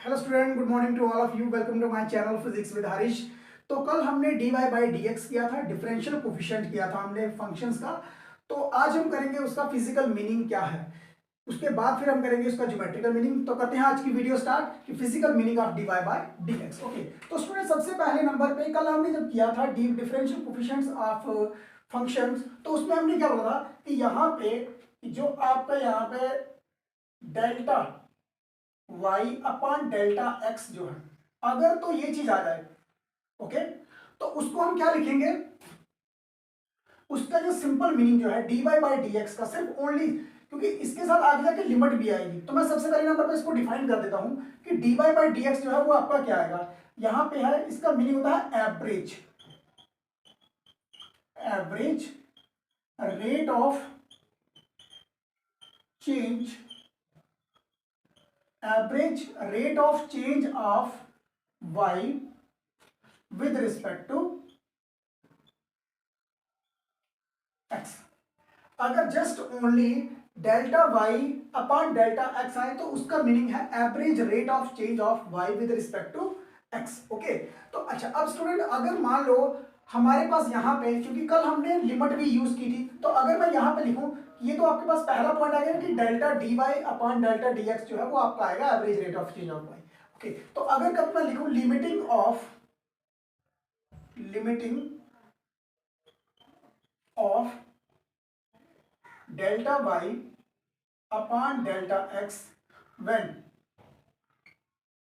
Hello student, good morning to all of you. Welcome to my channel physics with Harish. तो कल हमने dy by dx किया था, differential coefficient किया था हमने फंक्शंस का। तो आज हम करेंगे उसका फिजिकल मीनिंग क्या है, उसके बाद फिर हम करेंगे उसका ज्योमेट्रिकल मीनिंग। तो करते हैं आज की वीडियो स्टार्ट कि physical meaning of dy by dx। Okay, तो स्टूडेंट सबसे पहले नंबर पे कल हमने जब किया था डिफरेंशियल कोफिशिएंट्स ऑफ फंक्शंस, तो उसमें हमने क्या बोला था कि यहाँ पे जो आपका यहाँ पे delta y upon delta x जो है, अगर तो ये चीज आ जाए, ओके, तो उसको हम क्या लिखेंगे, उसका जो सिंपल मीनिंग जो है dy बाई dx का सिर्फ ओनली, क्योंकि इसके साथ आगे जाके लिमिट भी आएगी, तो मैं सबसे पहले नंबर पे इसको डिफाइन कर देता हूं कि dy बाई dx जो है वो आपका क्या आएगा। यहां पे है, इसका मीनिंग होता है average, average rate of change, average rate of change of y with respect to x। अगर just only delta y upon delta x आए तो उसका मीनिंग है average rate of change of y with respect to x। Okay, तो अच्छा, अब student अगर मान लो हमारे पास यहाँ पे, क्योंकि कल हमने लिमिट भी यूज की थी, तो अगर मैं यहाँ पे लिखूं, ये तो आपके पास पहला पॉइंट आ गया कि delta dy upon delta dx जो है वो आपका आएगा average rate of change of y। Okay, तो अगर कब मैं लिखूं limiting of delta y upon delta x when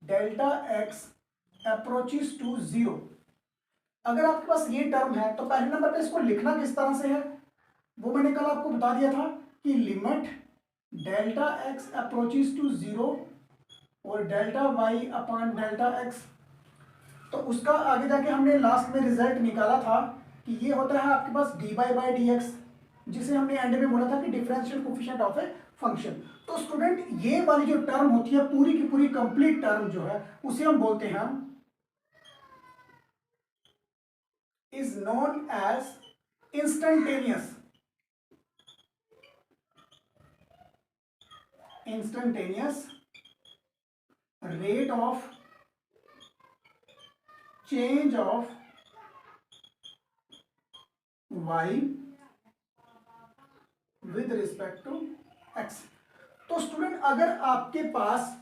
delta x approaches to zero, अगर आपके पास ये टर्म है तो पहले नंबर पे इसको लिखना किस तरह से है वो मैंने कल आपको बता दिया था कि limit delta x approaches to zero और delta y upon delta x। तो उसका आगे जाके हमने लास्ट में रिजल्ट निकाला था कि ये होता है आपके पास dy बाई dx, जिसे हमने एंड में बोला था कि differential coefficient of a function. तो स्टूडेंट ये वाली जो टर्म होती है, पूरी की पूरी कंप्लीट टर्म जो है, उसे हम बोलते हैं is known as instantaneous, rate of change of y with respect to x। तो स्टूडेंट अगर आपके पास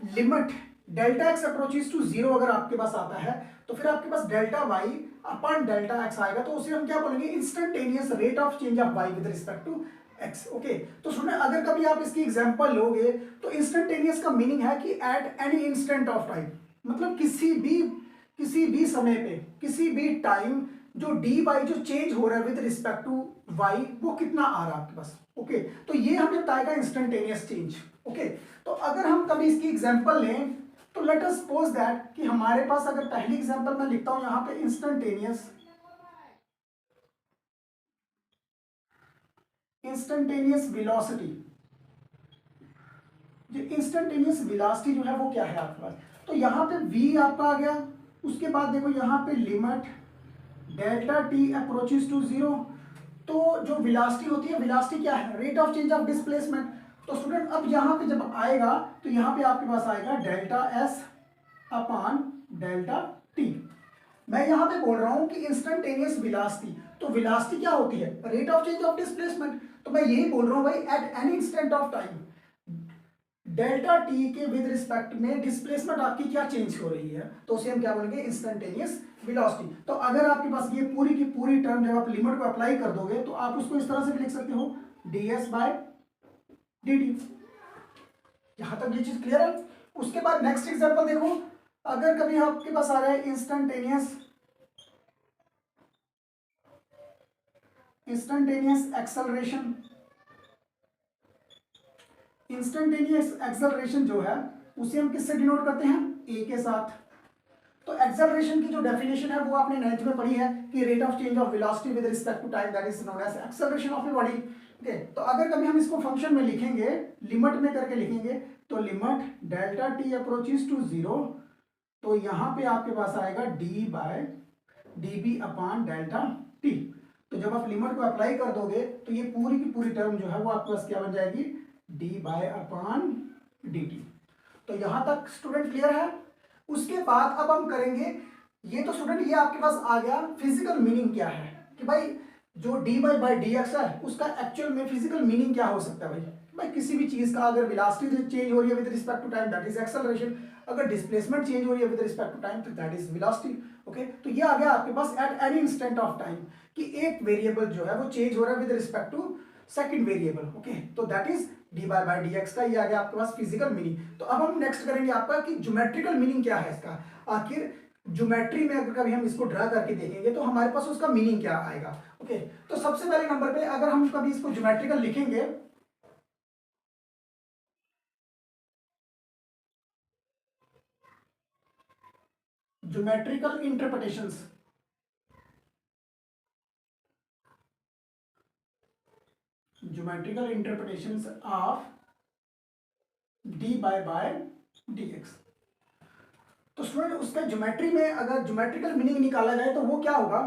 limit delta x approaches to zero अगर आपके पास आता है, तो फिर आपके पास delta Y upon delta x आएगा, तो उसे हम क्या बोलेंगे, instantaneous rate of change of y with respect to x. Okay, तो स्टूडेंट अगर कभी आप इसकी एग्जांपल लोगे तो इंस्टेंटेनियस का मीनिंग है कि eight any instant of time, मतलब किसी भी समय पे, किसी भी टाइम जो डी वाई जो चेंज हो रहा है विद रिस्पेक्ट टू वाई, वो कितना आ रहा है आपके पास। ओके, तो ये हमें बताएगा इंस्टेंटेनियस चेंज। ओके, तो अगर हम कभी इसकी एग्जांपल लें तो लेट अस सपोज दैट कि हमारे पास, अगर पहली एग्जांपल मैं लिखता हूं यहां पे इंस्टेंटेनियस वेलोसिटी, जो इंस्टेंटेनियस वेलोसिटी जो है वो क्या है आपके पास, तो यहां पे v आपका आ गया, उसके बाद देखो यहां पे limit delta t approaches to zero, तो जो वेलोसिटी होती है, वेलोसिटी क्या है, rate of change of displacement. तो स्टूडेंट अब यहां पे जब आएगा तो यहां पे आपके पास आएगा delta s upon delta t। मैं यहां पे बोल रहा हूं कि इंस्टेंटेनियस वेलोसिटी, तो वेलोसिटी क्या होती है, rate of change of displacement. तो मैं यही बोल रहा हूं भाई, eight any instant of time delta T के विद रिस्पेक्ट में डिस्प्लेसमेंट आपकी क्या चेंज हो रही है, तो उसे हम क्या बोलेंगे, इंस्टेंटेनियस वेलोसिटी। तो अगर आपके पास ये पूरी की पूरी टर्म जब आप लिमिट को अप्लाई कर दोगे तो आप उसको इस तरह से भी लिख सकते हो, ds बाय dt। यहां तक ये चीज क्लियर है। उसके बाद नेक्स्ट एग्जांपल देखो, अगर कभी आपके पास आ रहा है इंस्टेंटेनियस एक्सेलरेशन, इंस्टेंटेनियस एक्सेलरेशन जो है उसे हम किससे डिनोट करते हैं, ए के साथ। तो एक्सेलरेशन की जो डेफिनेशन है वो आपने 9th में पढ़ी है कि rate of change of velocity with respect to time, that is known as acceleration of a body. Okay, तो अगर कभी हम इसको फंक्शन में लिखेंगे, लिमिट में करके लिखेंगे, तो limit delta T approaches to zero, तो यहां पे आपके पास आएगा D by D B upon delta T. तो जब आप लिमिट को अप्लाई कर दोगे तो ये पूरी की पूरी टर्म जो है वो आपके पास क्या बन जाएगी, D by upon D T. तो यहां तक स्टूडेंट क्लियर है। उसके बाद अब हम करेंगे, ये तो स्टूडेंट ये आपके पास आ गया फिजिकल मीनिंग क्या है कि भाई जो D by by d x है उसका एक्चुअल में फिजिकल मीनिंग क्या हो सकता है। भाई किसी भी चीज का अगर वेलोसिटी चेंज हो रही है with respect to time that is acceleration, अगर डिस्प्लेसमेंट चेंज हो रही है विद रिस्पेक्ट टू टाइम तो दैट इज वेलोसिटी। ओके, तो ये आ गया आपके पास at any instant of time कि एक वेरिएबल जो है वो चेंज हो रहा है with respect to second variable. Okay, तो that is d by by d x का ये आ गया आपके पास फिजिकल मीनिंग। तो अब हम नेक्स्ट करेंगे आपका कि ज्योमेट्रिकल मीनिंग क्या है इसका। आखिर ज्योमेट्री में अगर कभी हम इसको ड्रा करके देखेंगे तो हमारे पास उसका मीनिंग क्या आएगा। ओके, तो सबसे पहले नंबर पे अगर हम कभी इसको ज्योमेट्रिकल लिखेंगे, geometrical interpretations, geometrical interpretations of D by D X. तो स्टूडेंट उसका ज्योमेट्री में अगर ज्योमेट्रिकल मीनिंग निकाला जाए तो वो क्या होगा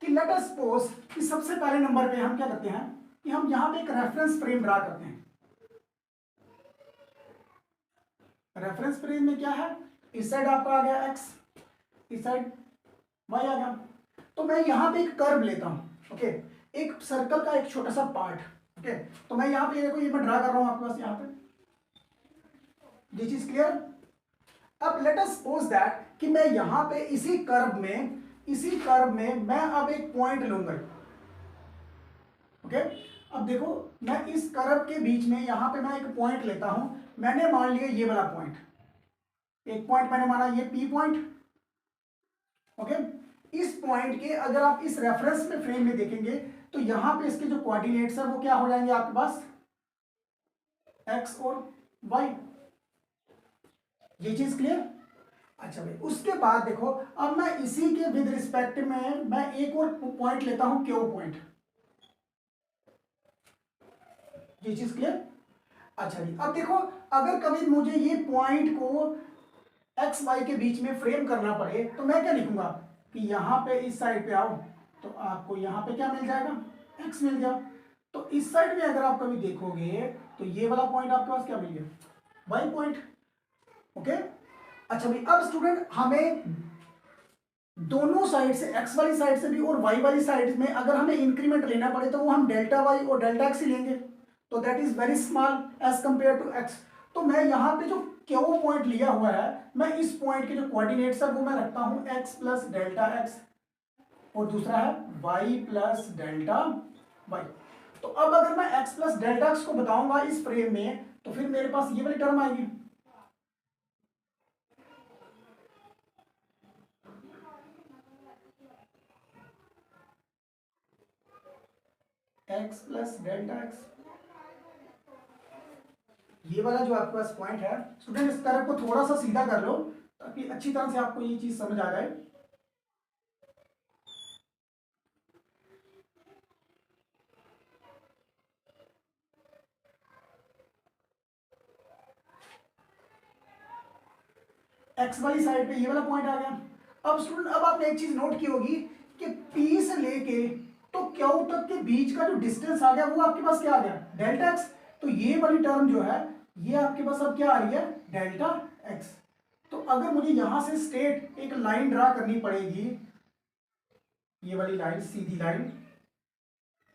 कि लेट अस सपोज कि सबसे पहले नंबर पे हम क्या करते हैं कि हम यहां पे एक रेफरेंस फ्रेम ड्रा करते हैं। रेफरेंस फ्रेम में क्या है, इस साइड आपका आ गया एक्स, इस साइड वाई आ गया। तो मैं यहां पे एक कर्व लेता हूं। ओके, एक सर्कल का एक छोटा सा पार्ट। ओके, तो मैं यहां पे देखो ये मैं ड्रा कर रहा हूं आपके पास यहां पे, दिस इज क्लियर। अब लेट अस सपोज दैट कि मैं यहां पे इसी कर्व में मैं अब एक पॉइंट लूंगा। ओके, अब देखो मैं इस कर्व के बीच में यहां पे मैं एक पॉइंट लेता हूं। मैंने मान लिया ये वाला पॉइंट, एक पॉइंट मैंने माना ये पी पॉइंट। ओके, इस पॉइंट के अगर आप इस रेफरेंस में फ्रेम में देखेंगे तो यहां पे इसके जो कोऑर्डिनेट्स है वो क्या हो जाएंगे आपके पास एक्स और वाई। ये चीज क्लियर। अच्छा भाई, उसके बाद देखो अब मैं इसी के विद रिस्पेक्ट में मैं एक और पॉइंट लेता हूं क्यू पॉइंट। ये चीज क्लियर। अच्छा जी, अब देखो अगर कभी मुझे ये पॉइंट को एक्स वाई के बीच में फ्रेम करना पड़े तो मैं क्या लिखूंगा कि यहां पे इस साइड पे आओ तो आपको यहां पे क्या मिल जाएगा एक्स मिल गया। तो इस साइड में अगर आप कभी देखोगे तो ये वाला पॉइंट आपके पास क्या मिल गया वाई पॉइंट। ओके, अच्छा भाई अब स्टूडेंट हमें दोनों साइड से एक्स वाली साइड से भी और वाई वाली साइड में अगर हमें इंक्रीमेंट लेना पड़े तो वो हम डेल्टा वाई और डेल्टा एक्स ही लेंगे। तो that is very small as compare to X. तो मैं यहाँ पे जो क्यू पॉइंट लिया हुआ है मैं इस पॉइंट के जो कोऑर्डिनेट्स है वो मैं रखता हूँ एक्स प्लस डेल्टा एक्स और दूसरा है वाई प्लस डेल्टा वाई। तो अब अगर मैं एक्स प्लस डेल्टा एक्स को बताऊंगा इस फ्रेम में तो फिर मेरे पास ये वाली टर्म आएगी एक्स प्लस डेल्टा एक्स। ये वाला जो आपके पास पॉइंट है स्टूडेंट इस तरफ को थोड़ा सा सीधा कर लो ताकि अच्छी तरह से आपको ये चीज समझ आ जाए। एक्स वाली साइड पे ये वाला पॉइंट आ गया। अब स्टूडेंट अब आपने एक चीज नोट की होगी कि पी से लेके तो क्यू तक के बीच का जो डिस्टेंस आ गया वो आपके पास क्या आ गया डेल्टा एक्स। तो ये वाली टर्म जो है ये आपके पास अब क्या आ रही है डेल्टा एक्स। तो अगर मुझे यहां से स्ट्रेट एक लाइन ड्रा करनी पड़ेगी, ये वाली लाइन सीधी लाइन,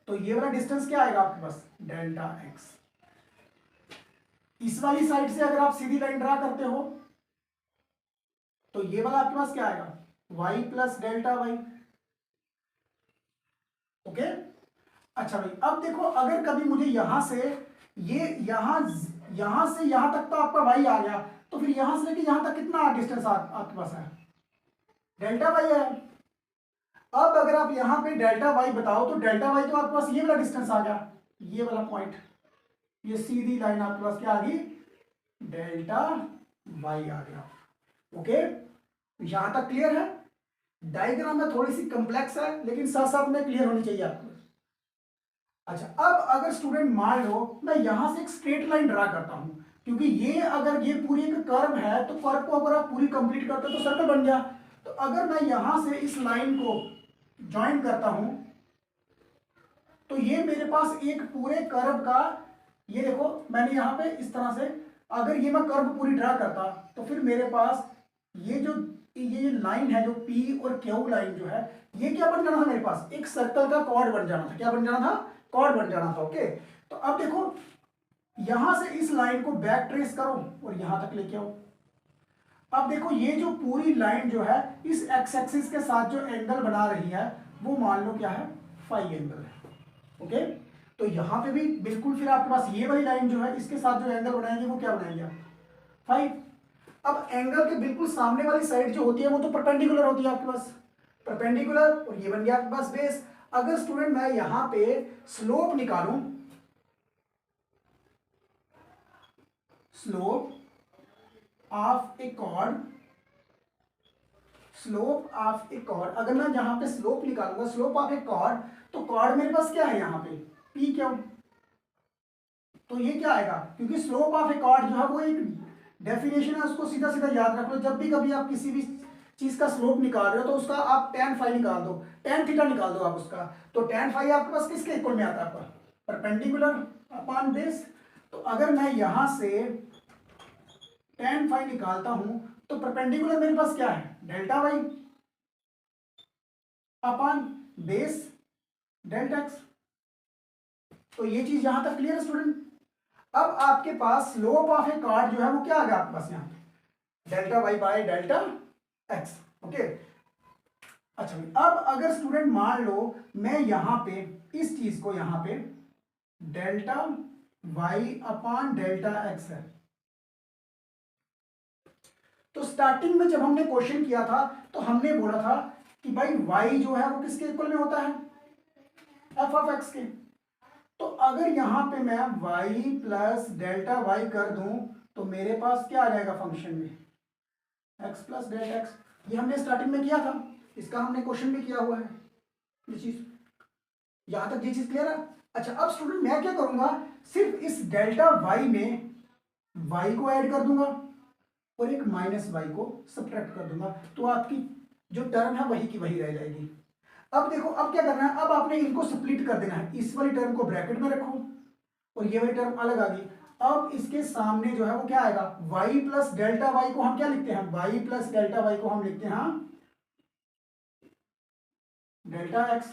तो ये वाला डिस्टेंस क्या आएगा आपके पास डेल्टा एक्स। इस वाली साइड से अगर आप सीधी लाइन ड्रा करते हो तो ये वाला आपके पास क्या आएगा y plus delta Y. Okay, अच्छा भाई अब देखो अगर कभी मुझे यहां से ये यहां से यहां तक तो आपका y आ गया तो फिर यहां से लेके यहां तक कितना डिस्टेंस आपके पास है डेल्टा वाई है। अब अगर आप यहां पे डेल्टा वाई बताओ तो डेल्टा वाई तो आपके पास ये वाला डिस्टेंस आ गया, ये वाला पॉइंट, ये सीधी लाइन आपके पास क्या आ गई डेल्टा वाई आ गया। ओके, यहां तक क्लियर है। डायग्राम में थोड़ी सी कॉम्प्लेक्स है लेकिन साथ साथ में क्लियर होनी चाहिए आपको। अच्छा, अब अगर स्टूडेंट मान लो मैं यहां से एक स्ट्रेट लाइन ड्रा करता हूं क्योंकि ये अगर ये पूरी एक कर्व है तो कर्व को अगर आप पूरी कंप्लीट करते हो तो सर्कल बन गया। तो अगर मैं यहां से इस लाइन को ज्वाइन करता हूं तो ये मेरे पास एक पूरे कर्व का, ये देखो मैंने यहां पे इस तरह से अगर ये मैं कर्व पूरी ड्रा करता तो फिर मेरे पास ये लाइन है जो पी और क्यू लाइन जो है, ये क्या बन जाना था मेरे पास, एक सर्कल का कॉर्ड बन जाना था। क्या बन जाना था, कॉर्ड बन जाना था। ओके, तो अब देखो यहां से इस लाइन को बैक ट्रेस करो और यहां तक लेके आओ। अब देखो ये जो पूरी लाइन जो है इस एक्स एक्सिस के साथ जो एंगल बना रही है वो मान लो क्या है, फाई एंगल है। ओके, तो यहां पे भी बिल्कुल फिर आपके पास ये वाली लाइन जो है इसके साथ जो एंगल बनाएंगे वो क्या बनाएंगे, फाई। अब एंगल के बिल्कुल सामने वाली साइड जो होती है वो तो परपेंडिकुलर होती है आपके पास, परपेंडिकुलर, और ये बन गया आपके पास बेस। अगर स्टूडेंट मैं यहां पे स्लोप निकालूं, slope of a chord, slope of a chord, अगर मैं यहां पे स्लोप निकालूंगा, स्लोप ऑफ ए कॉर्ड, तो कॉर्ड मेरे पास क्या है यहाँ पे, पी क्यू। तो ये क्या आएगा, क्योंकि स्लोप ऑफ ए कॉर्ड जो है वो एक डेफिनेशन है, उसको सीधा सीधा याद रख लो। जब भी कभी आप किसी भी चीज का स्लोप निकाल रहे हो तो उसका आप tan फाई निकाल दो, tan थीटा निकाल दो आप उसका। तो tan फाई आपके पास किसके इक्वल में आता है, आपका परपेंडिकुलर अपॉन बेस। तो अगर मैं यहां से tan फाई निकालता हूं तो परपेंडिकुलर मेरे पास क्या है, delta Y upon base delta X. तो ये चीज यहां तक क्लियर है स्टूडेंट। अब आपके पास स्लोप ऑफ ए कॉर्ड जो है वो क्या आ गया आपके पास, यहाँ पे delta Y by delta X. Okay, अच्छा अब अगर स्टूडेंट मान लो मैं यहां पे इस चीज को यहां पे delta Y upon delta X है, तो स्टार्टिंग में जब हमने क्वेश्चन किया था तो हमने बोला था कि भाई y जो है वो किसके इक्वल में होता है, एफ ऑफ एक्स के। तो अगर यहां पे मैं y प्लस डेल्टा वाई कर दूं तो मेरे पास क्या आ जाएगा फंक्शन में, x प्लस डेल्टा एक्स। ये हमने स्टार्टिंग में किया था, इसका हमने क्वेश्चन भी किया हुआ है। ये चीज यहां तक, ये चीज क्लियर है। अच्छा अब स्टूडेंट मैं क्या करूंगा, सिर्फ इस डेल्टा वाई में y को ऐड कर दूंगा और एक माइनस वाई को सब्ट्रैक्ट कर दूंगा, तो आपकी जो टर्म है वही की वही रह जाएगी। अब देखो अब क्या करना है, अब आपने इनको स्प्लिट कर देना है, इस वाली टर्म को ब्रैकेट में रखो और ये वाली टर्म अलग आ गई। अब इसके सामने जो है वो क्या आएगा, y प्लस डेल्टा वाई को हम क्या लिखते हैं, y प्लस डेल्टा वाई को हम लिखते हैं डेल्टा एक्स,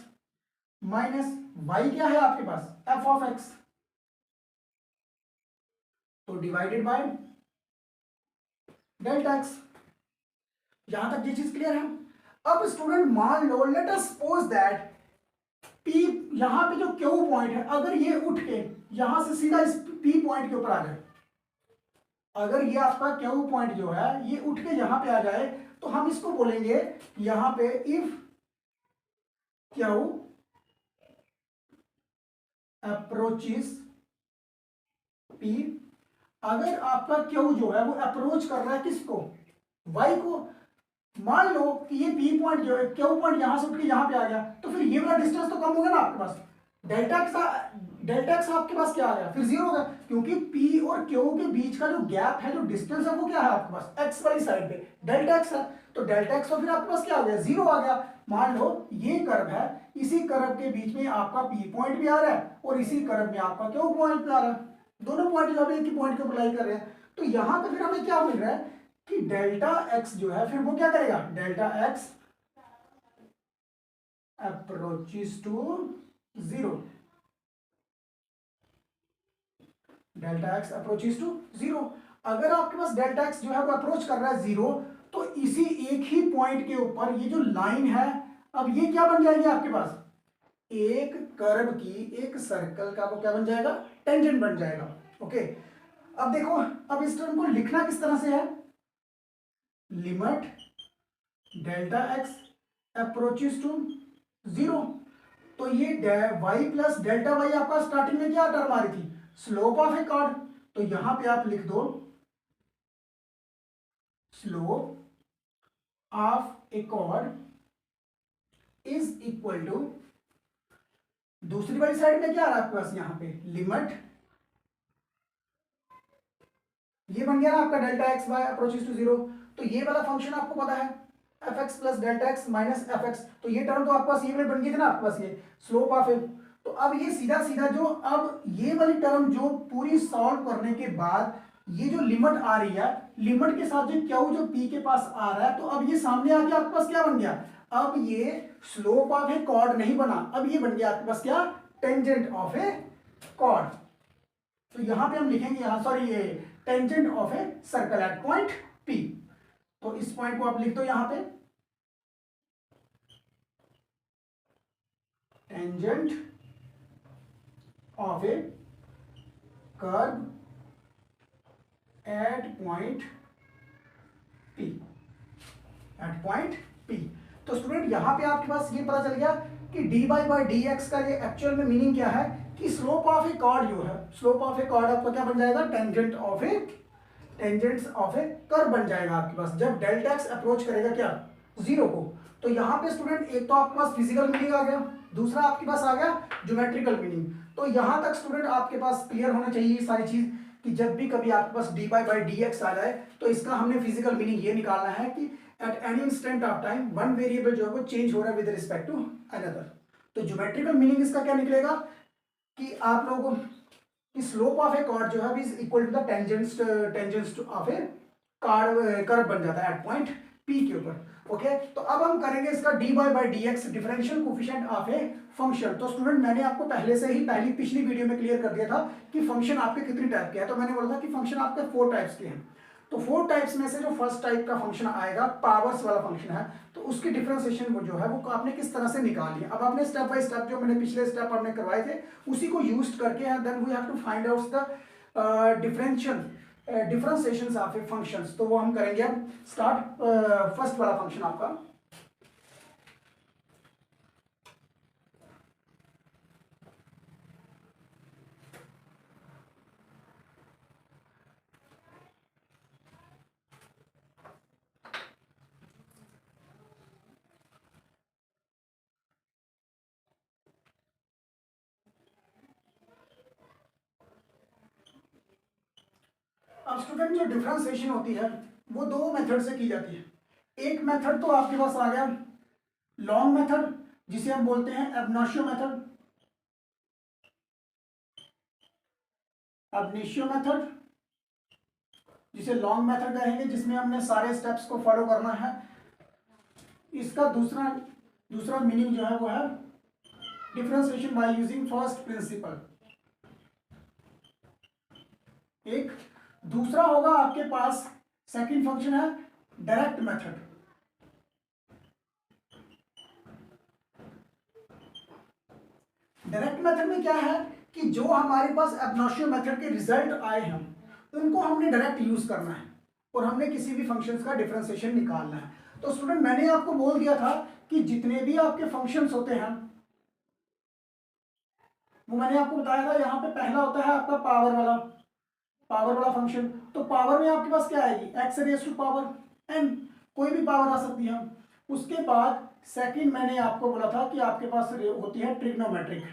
माइनस y क्या है आपके पास, f ऑफ x, तो डिवाइडेड बाय डेल्टा एक्स। यहां तक ये चीज क्लियर है। अब स्टूडेंट मान लो let us suppose that P, यहां पे जो Q पॉइंट है अगर ये उठ के यहां से सीधा इस P पॉइंट के ऊपर आ जाए, अगर ये आपका Q पॉइंट जो है ये उठ के यहां पे आ जाए तो हम इसको बोलेंगे यहां पे इफ Q अप्रोचेस P, अगर आपका Q जो है वो अप्रोच कर रहा है किसको, Y को। मान लो कि ये P पॉइंट जो है Q पॉइंट यहां से उठ के यहां पे आ गया, तो फिर ये वाला डिस्टेंस तो कम होगा ना आपके पास, डेल्टा एक्स आपके पास क्या आ गया, फिर जीरो होगा, क्योंकि P और Q के बीच का जो गैप है, जो डिस्टेंस है वो क्या है आपके पास, एक्स वाली साइड पे डेल्टा एक्स है। तो डेल्टा एक्स तो फिर आपके पास क्या हो गया, जीरो आ गया। मान लो ये कर्व है, इसी कर्व के बीच में आपका P पॉइंट भी आ रहा है और इसी कर्व में आपका Q पॉइंट भी आ रहा है, दोनों पॉइंट जो एक ही पॉइंट के अप्लाई कर रहे हैं। तो यहां पे फिर हमें क्या मिल रहा है कि डेल्टा एक्स जो है फिर वो क्या करेगा, delta x approaches to zero, delta x approaches to zero. अगर आपके पास डेल्टा एक्स जो है वो अप्रोच कर रहा है जीरो, तो इसी एक ही पॉइंट के ऊपर ये जो लाइन है, अब ये क्या बन जाएगी आपके पास, एक कर्व की, एक सर्कल का वो क्या बन जाएगा, टेंजेंट बन जाएगा। ओके, अब देखो अब इस टर्म को लिखना किस तरह से है, limit delta x approaches to zero. तो ये y प्लस डेल्टा वाई आपका स्टार्टिंग में क्या टर्म आ रही थी, स्लोप ऑफ ए कॉर्ड। तो यहां पे आप लिख दो slope of a chord is equal to, दूसरी वाली साइड में क्या आ रहा है आपके पास, यहां पे लिमिट, ये बन गया ना आपका delta x by approaches to zero. तो ये वाला फंक्शन आपको पता है f x plus delta x minus f x, तो ये टर्म तो आपके पास ये बन गई थी ना आपके पास, ये स्लोप ऑफ ए। तो अब ये सीधा सीधा जो अब ये वाली टर्म जो पूरी सॉल्व करने के बाद ये जो लिमिट आ रही है, लिमिट के साथ जो क्यू जो पी के पास आ रहा है, तो अब ये सामने आके आपके पास क्या बन गया, अब ये स्लोप ऑफ ए कॉर्ड नहीं बना, अब ये बन गया आपके पास क्या, टेंजेंट ऑफ ए कॉर्ड। तो यहां पे हम लिखेंगे, यहां सॉरी ये tangent of a circle at point p. तो इस पॉइंट को आप लिख दो यहां पे, tangent of a curve at point p, at point p. तो स्टूडेंट यहां पे आपके पास ये पता चल गया कि d by by d x का ये एक्चुअल में मीनिंग क्या है, कि स्लोप ऑफ ए कॉर्ड जो है, स्लोप ऑफ ए कॉर्ड आपका क्या बन जाएगा, टेंजेंट ऑफ ए कर्व बन जाएगा आपके पास, जब डेल्टा एक्स अप्रोच करेगा क्या, जीरो को। तो यहाँ पे स्टूडेंट एक तो आपके पास फिजिकल मीनिंग आ गया, दूसरा आपके पास आ गया ज्योमेट्रिकल मीनिंग। तो यहां तक स्टूडेंट आपके पास क्लियर होना चाहिए ये सारी चीज, कि जब भी कभी आपके पास डी बाई डी एक्स आ जाए तो इसका हमने फिजिकल मीनिंग ये निकालना है कि eight any instant of time one variable जो है वो चेंज हो रहा है विद रिस्पेक्ट टू अनदर। तो ज्योमेट्रिकल मीनिंग इसका क्या निकलेगा कि आप लोगों को कि स्लोप ऑफ ए कॉर्ड जो है is equal to the tangents of a curve बन जाता है एट पॉइंट पी के ऊपर। ओके, तो अब हम करेंगे इसका D by d x, differential coefficient of a function. तो स्टूडेंट मैंने आपको पहले से ही पहली पिछली वीडियो में क्लियर कर दिया था कि फंक्शन आपके कितने टाइप के हैं। तो मैंने बोला था कि फंक्शन आपके 4 टाइप्स के हैं। तो 4 टाइप्स में से जो फर्स्ट टाइप का फंक्शन आएगा पावर्स वाला फंक्शन है, तो उसकी डिफरेंशिएशन वो जो है वो आपने किस तरह से निकाली है। अब आपने स्टेप बाय स्टेप जो मैंने पिछले स्टेप आपने करवाए थे उसी को यूज करके then we have to find out the differentiations of a functions. तो वो हम करेंगे। अब स्टार्ट फर्स्ट वाला फंक्शन आपका, अब स्टूडेंट जो डिफरेंशिएशन होती है वो 2 मेथड से की जाती है। एक मेथड तो आपके पास आ गया लॉन्ग मेथड, जिसे हम बोलते हैं एबनाशियो मेथड, एबनाशियो मेथड जिसे लॉन्ग मेथड कहेंगे, जिसमें हमने सारे स्टेप्स को फॉलो करना है। इसका दूसरा मीनिंग जो है वो है differentiation by using first principle. एक दूसरा होगा आपके पास सेकंड फंक्शन है डायरेक्ट मेथड। डायरेक्ट मेथड में क्या है कि जो हमारे पास एबनाशियो मेथड के रिजल्ट आए हैं उनको हमने डायरेक्ट यूज करना है और हमने किसी भी फंक्शंस का डिफरेंशिएशन निकालना है। तो स्टूडेंट मैंने आपको बोल दिया था कि जितने भी आपके फंक्शंस होते हैं वो मैंने आपको बताया था। यहां पे पहला होता है आपका पावर वाला फंक्शन। तो पावर में आपके पास क्या आएगी, x raise to power n, कोई भी पावर आ सकती है। उसके बाद सेकंड मैंने आपको बोला था कि आपके पास होती है ट्रिग्नोमेट्रिक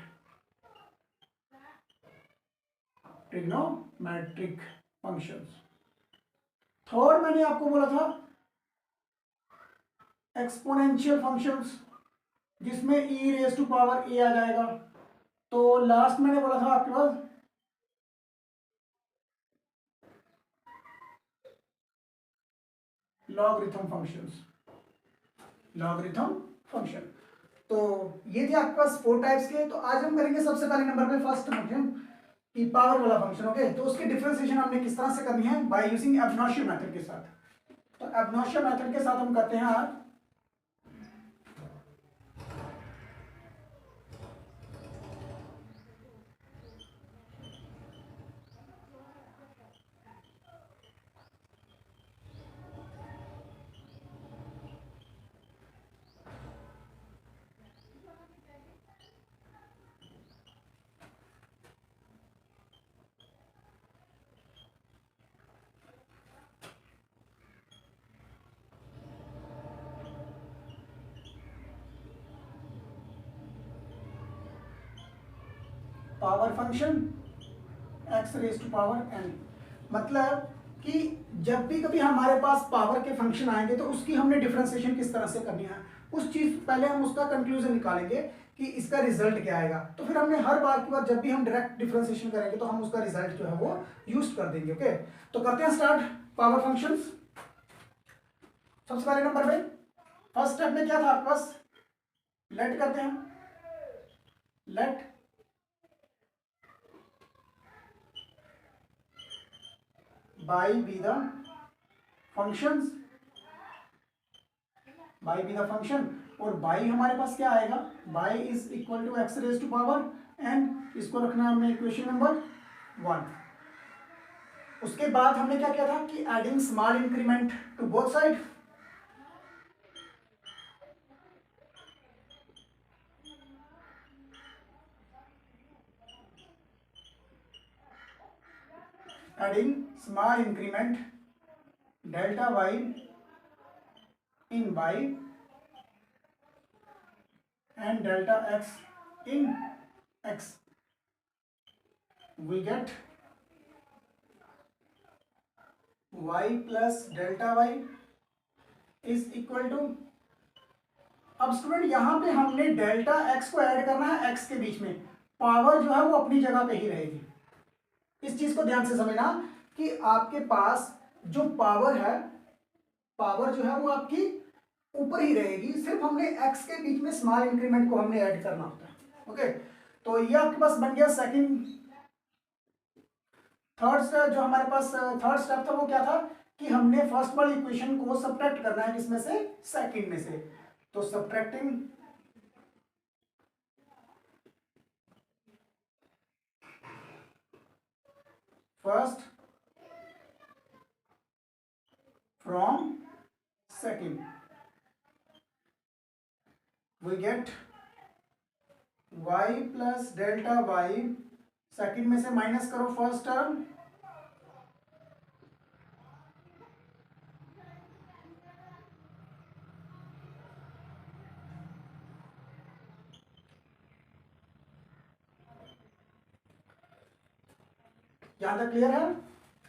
फंक्शंस। थर्ड मैंने आपको बोला था एक्सपोनेंशियल फंक्शंस, जिसमें ई रेज टू पावर ए आ जाएगा। तो लास्ट मैंने बोला था आपके पास लॉगरिथम फंक्शन। तो ये थे आपके पास 4 टाइप्स के। तो आज हम करेंगे सबसे पहले नंबर पे फर्स्ट फंक्शन कि पावर वाला फंक्शन। ओके, तो उसकी डिफरेंशिएशन हमने किस तरह से करनी है, बाय यूजिंग एबनाशियो मेथड के साथ। तो एबनाशियो मेथड के साथ हम करते हैं आज power function x raise to power n. मतलब कि जब भी कभी हमारे पास पावर के फंक्शन आएंगे तो उसकी हमने डिफरेंशिएशन किस तरह से करनी है, उस चीज पहले हम उसका कंक्लूजन निकालेंगे कि इसका रिजल्ट क्या आएगा। तो फिर हमने हर बार की बार जब भी हम डायरेक्ट डिफरेंशिएशन करेंगे तो हम उसका रिजल्ट जो है वो यूज कर देंगे। ओके, तो करते हैं स्टार्ट पावर फंक्शंस। सबसे पहले नंबर पे फर्स्ट स्टेप में क्या था आपके पास, लेट करते हैं, let y be the functions, y be the function, और बाई हमारे पास क्या आएगा, y is equal to x raise to power n, इसको रखना है हमें इक्वेशन नंबर 1। उसके बाद हमने क्या किया था कि adding small increment to both side, adding small increment delta y in y and delta x in x, we get y plus delta y is equal to, अब स्टूडेंट यहां पे हमने डेल्टा x को ऐड करना है x के बीच में, power जो है वो अपनी जगह पे ही रहेगी। इस चीज को ध्यान से समझना कि आपके पास जो पावर है, पावर जो है वो आपकी ऊपर ही रहेगी, सिर्फ हमने x के बीच में स्मॉल इंक्रीमेंट को हमने ऐड करना होता है। ओके, तो ये आपके पास बन गया सेकंड। थर्ड स्टेप जो हमारे पास थर्ड स्टेप था वो क्या था कि हमने फर्स्ट वाली इक्वेशन को सब्ट्रैक्ट करना है, किसमें से, सेकंड में से। तो subtracting first from second, we get y plus delta y, second में से माइनस करो फर्स्ट टर्म, यहां तक क्लियर है।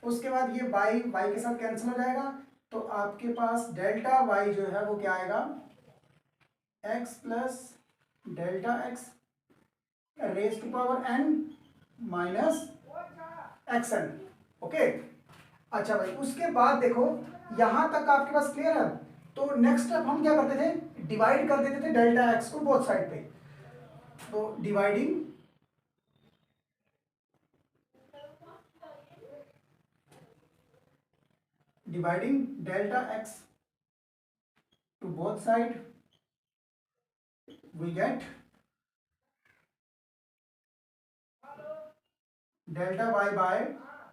उसके बाद ये y के साथ कैंसिल हो जाएगा, तो आपके पास डेल्टा y जो है वो क्या आएगा, x plus delta x raise to power n minus x n. Okay, अच्छा भाई, उसके बाद देखो यहां तक आपके पास क्लियर है। तो नेक्स्ट स्टेप हम क्या करते थे, डिवाइड कर देते थे डेल्टा x को बोथ साइड पे। तो dividing delta x to both side, we get delta y by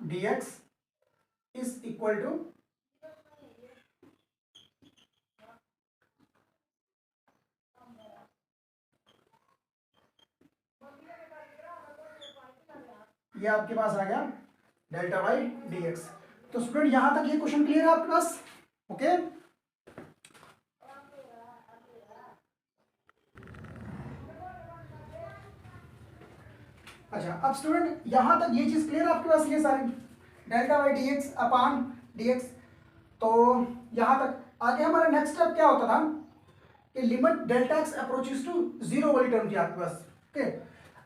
dx is equal to, ये आपके पास आ गया डेल्टा वाई dx। तो स्टूडेंट यहां तक ये क्वेश्चन क्लियर है आपके पास। ओके, अच्छा, अब स्टूडेंट यहां तक ये चीज क्लियर है आपके पास, ये सारी डेल्टा वाई dx अपान dx। तो यहां तक आगे हमारा नेक्स्ट स्टेप क्या होता था कि limit delta x approaches to 0 वाली टर्म थी आपके पास। ओके,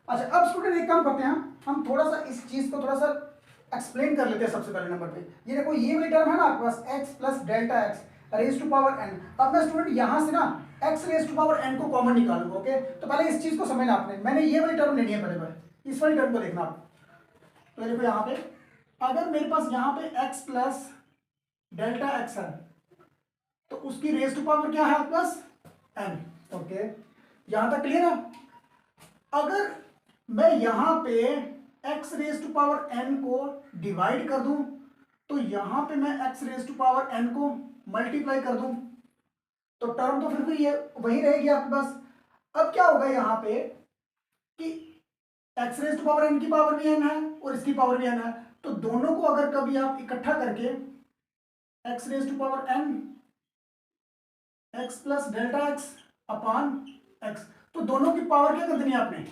अच्छा, अब स्टूडेंट एक काम करते हैं, हम थोड़ा सा इस चीज को थोड़ा सा एक्सप्लेन कर लेते हैं। सबसे पहले नंबर पे ये देखो, ये वाली टर्म है ना आपके पास x plus delta x raise to power n। अब मैं स्टूडेंट यहां से ना x raise to power n को कॉमन निकालूंगा। ओके, तो पहले इस चीज को समझना आपने, मैंने ये वाली टर्म लेनी है, पहले इस वाली टर्म को देखना आप। तो देखो यहाँ पे अगर मेरे पास यहाँ पे x प्लस डेल्टा x है तो उसकी रेज टू पावर क्या है आपके पास, n। ओके, यहां तक क्लियर है। अगर मैं यहां पे x raise to power n को डिवाइड कर दूं तो यहां पे मैं x raise to power n को मल्टीप्लाई कर दूं तो टर्म तो फिर भी ये वही रहेगी आपके पास। अब क्या होगा यहां पे कि x raise to power n की पावर भी n है और इसकी पावर भी n है, तो दोनों को अगर कभी आप इकट्ठा करके x raise to power n x plus delta x upon x, तो दोनों की पावर क्या कर देनी है आपने,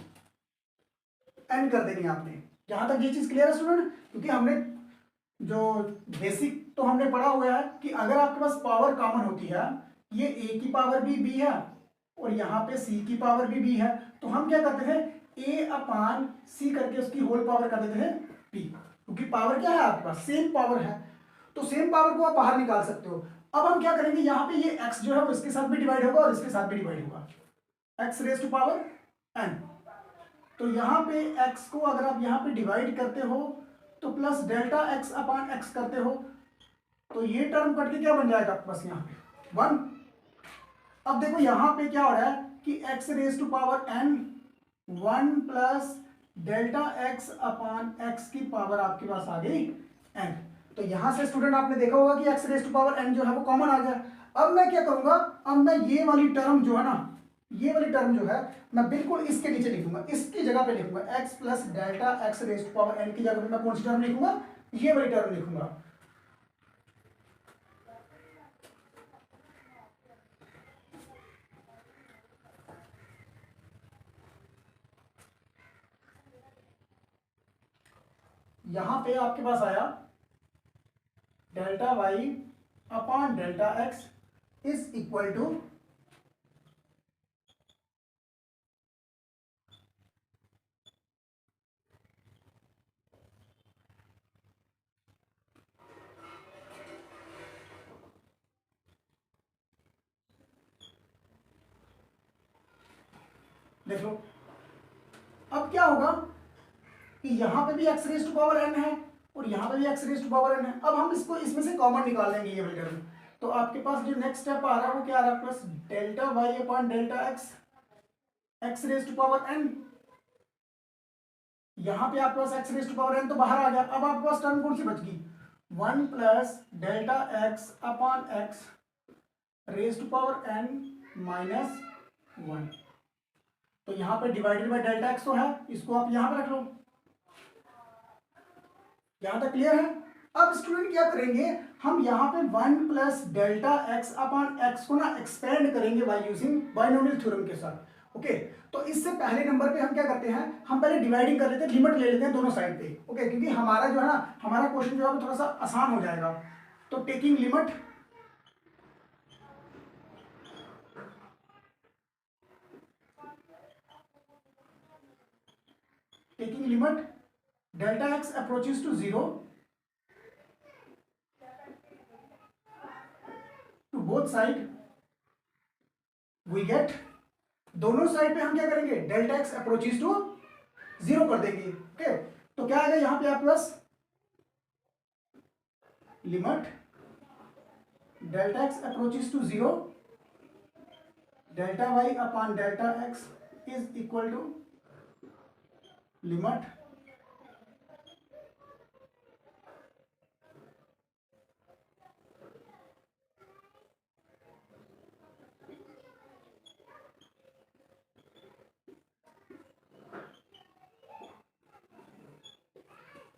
n कर देनी है आपने। यहां तक ये चीज क्लियर है स्टूडेंट, क्योंकि हमने जो बेसिक तो हमने पढ़ा हुआ है कि अगर आपके पास पावर कॉमन होती है, ये a की पावर भी b है और यहाँ पे c की पावर भी b है, तो हम क्या करते थे, a अपान सी करके उसकी होल पावर कर देते थे p, क्योंकि पावर क्या है आपके पास, सेम पावर है, तो सेम पावर को आप बाहर निकाल सकते हो। अब हम क्या करेंगे, यहाँ पे ये x जो है वो इसके साथ भी डिवाइड होगा और इसके साथ भी डिवाइड होगा, x raise to power n। तो यहाँ पे x को अगर आप यहाँ पे डिवाइड करते हो तो plus delta x upon x करते हो, तो ये टर्म कट के क्या बन जाएगा आपके पास यहाँ पे 1। अब देखो यहाँ पे क्या हो रहा है कि x raise to power n 1 plus delta x upon x की पावर आपके पास आ गई n। तो यहां से स्टूडेंट आपने देखा होगा कि x raise to power n जो है वो कॉमन आ गया। अब मैं क्या करूंगा, अब मैं ये वाली टर्म जो है ना, ये वाली टर्म जो है मैं बिल्कुल इसके नीचे लिखूंगा, इसकी जगह पे लिखूंगा x plus delta x raise to power n की जगह पे मैं कौन सी टर्म लिखूंगा, ये वाली टर्म लिखूंगा। यहां पे आपके पास आया delta Y upon delta x is equal to देख लो। अब क्या होगा कि यहां पे भी x raise to power n है और यहां पे भी x raise to power n है। अब हम इसको इसमें से कॉमन निकाल लेंगे ये वाली टर्म। तो आपके पास जो नेक्स्ट स्टेप आ रहा है वो क्या आ रहा है, plus delta Y upon delta x x raise to power n। यहां पे आपके पास x raise to power n तो बाहर आ गया। अब आपके पास टर्म कौन सी बच गई, 1 plus delta x upon x raise to power n minus 1। तो यहां पे डिवाइडेड बाय डेल्टा x तो है, इसको आप यहां पे रख लो। यहां तक क्लियर है। अब स्टूडेंट क्या करेंगे, हम यहां पे 1 plus delta x upon x को ना एक्सपेंड करेंगे बाय यूजिंग बाइनोमियल थ्योरम के साथ। ओके, तो इससे पहले नंबर पे हम क्या करते हैं, हम पहले डिवाइडिंग कर लेते हैं, लिमिट ले लेते हैं दोनों साइड पे। ओके, क्योंकि हमारा जो है ना, हमारा क्वेश्चन जो है वो थोड़ा सा आसान हो जाएगा। तो taking limit delta x approaches to 0 to both side we get, दोनों साइड पे हम क्या करेंगे, डेल्टा x अप्रोचेस टू 0 कर देंगे। ओके, तो क्या आएगा यहां पे आपके पास, limit delta x approaches to 0 delta y upon delta x is equal to limit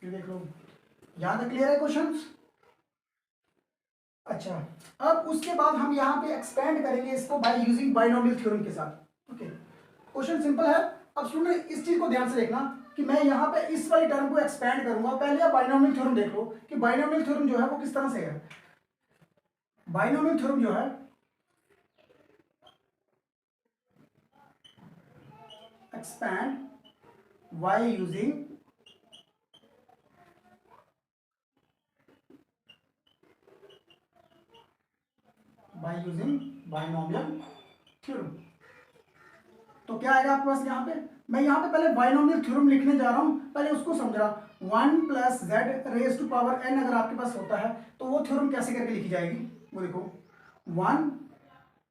देख लो। यहां तक क्लियर है क्वेश्चंस। अच्छा, अब उसके बाद हम यहां पे एक्सपेंड करेंगे इसको बाय यूजिंग बाइनोमियल थ्योरम के साथ। ओके, क्वेश्चन सिंपल है। अब स्टूडेंट इस चीज को ध्यान से देखना कि मैं यहां पे इस वाली टर्म को एक्सपेंड करूंगा। पहले आप बाइनोमियल थ्योरम देख लो कि बाइनोमियल थ्योरम जो है वो किस तरह से है। बाइनोमियल थ्योरम जो है expand y using binomial theorem. तो क्या आएगा आपके पास यहाँ पे, मैं यहाँ पे पहले बाइनोमियल थ्योरम लिखने जा रहा हूँ, पहले उसको समझा। 1 plus z raise to power n अगर आपके पास होता है तो वो थ्योरम कैसे करके लिखी जाएगी, वो देखो 1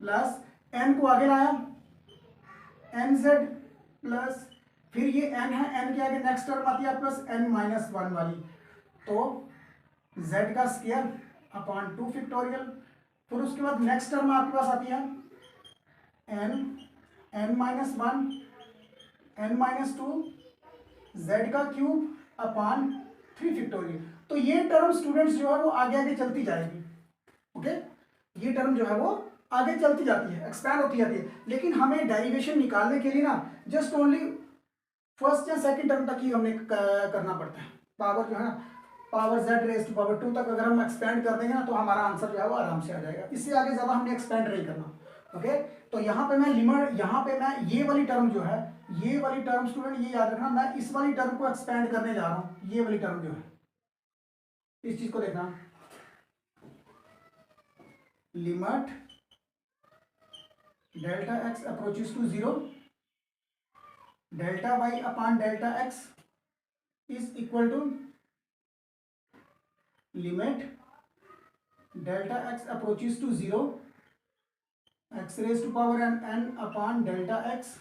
प्लस n को आगे लाया nz प्लस फिर ये n है, n के आगे नेक्स्ट टर्म आती है आपके पास n माइनस 1 वाली, तो z का स्क्वायर अपॉन 2 फैक्टोरियल। फिर उसके बाद नेक्स्ट टर्म आपके पास आती है n minus 1 n minus 2 z का क्यूब अपॉन 3 फैक्टोरियल। तो ये टर्म स्टूडेंट्स जो है वो आगे आगे चलती जाएगी। ओके, ये टर्म जो है वो आगे चलती जाती है, एक्सपैंड होती जाती है। लेकिन हमें डेरिवेशन निकालने के लिए ना जस्ट ओनली फर्स्ट या सेकंड टर्म तक ही हमें करना पड़ता है। पावर जो है ना, power z raise to power 2 तक अगर हम एक्सपेंड कर देंगे ना तो हमारा आंसर जो है वो आराम से आ जाएगा। इससे आगे ज़्यादा हमने एक्सपेंड नहीं करना। ओके, तो यहाँ पे मैं लिमिट, यहाँ पे मैं ये वाली टर्म जो है ये वाली टर्म स्टूडेंट ये याद रखना, मैं इस वाली टर्म को एक्सपेंड करने जा रहा हूं, ये वाली टर्म जो है, इस चीज को देखना, limit delta x approaches to 0, delta Y upon delta x is equal to limit delta x approaches to 0 x raise to power n upon delta x.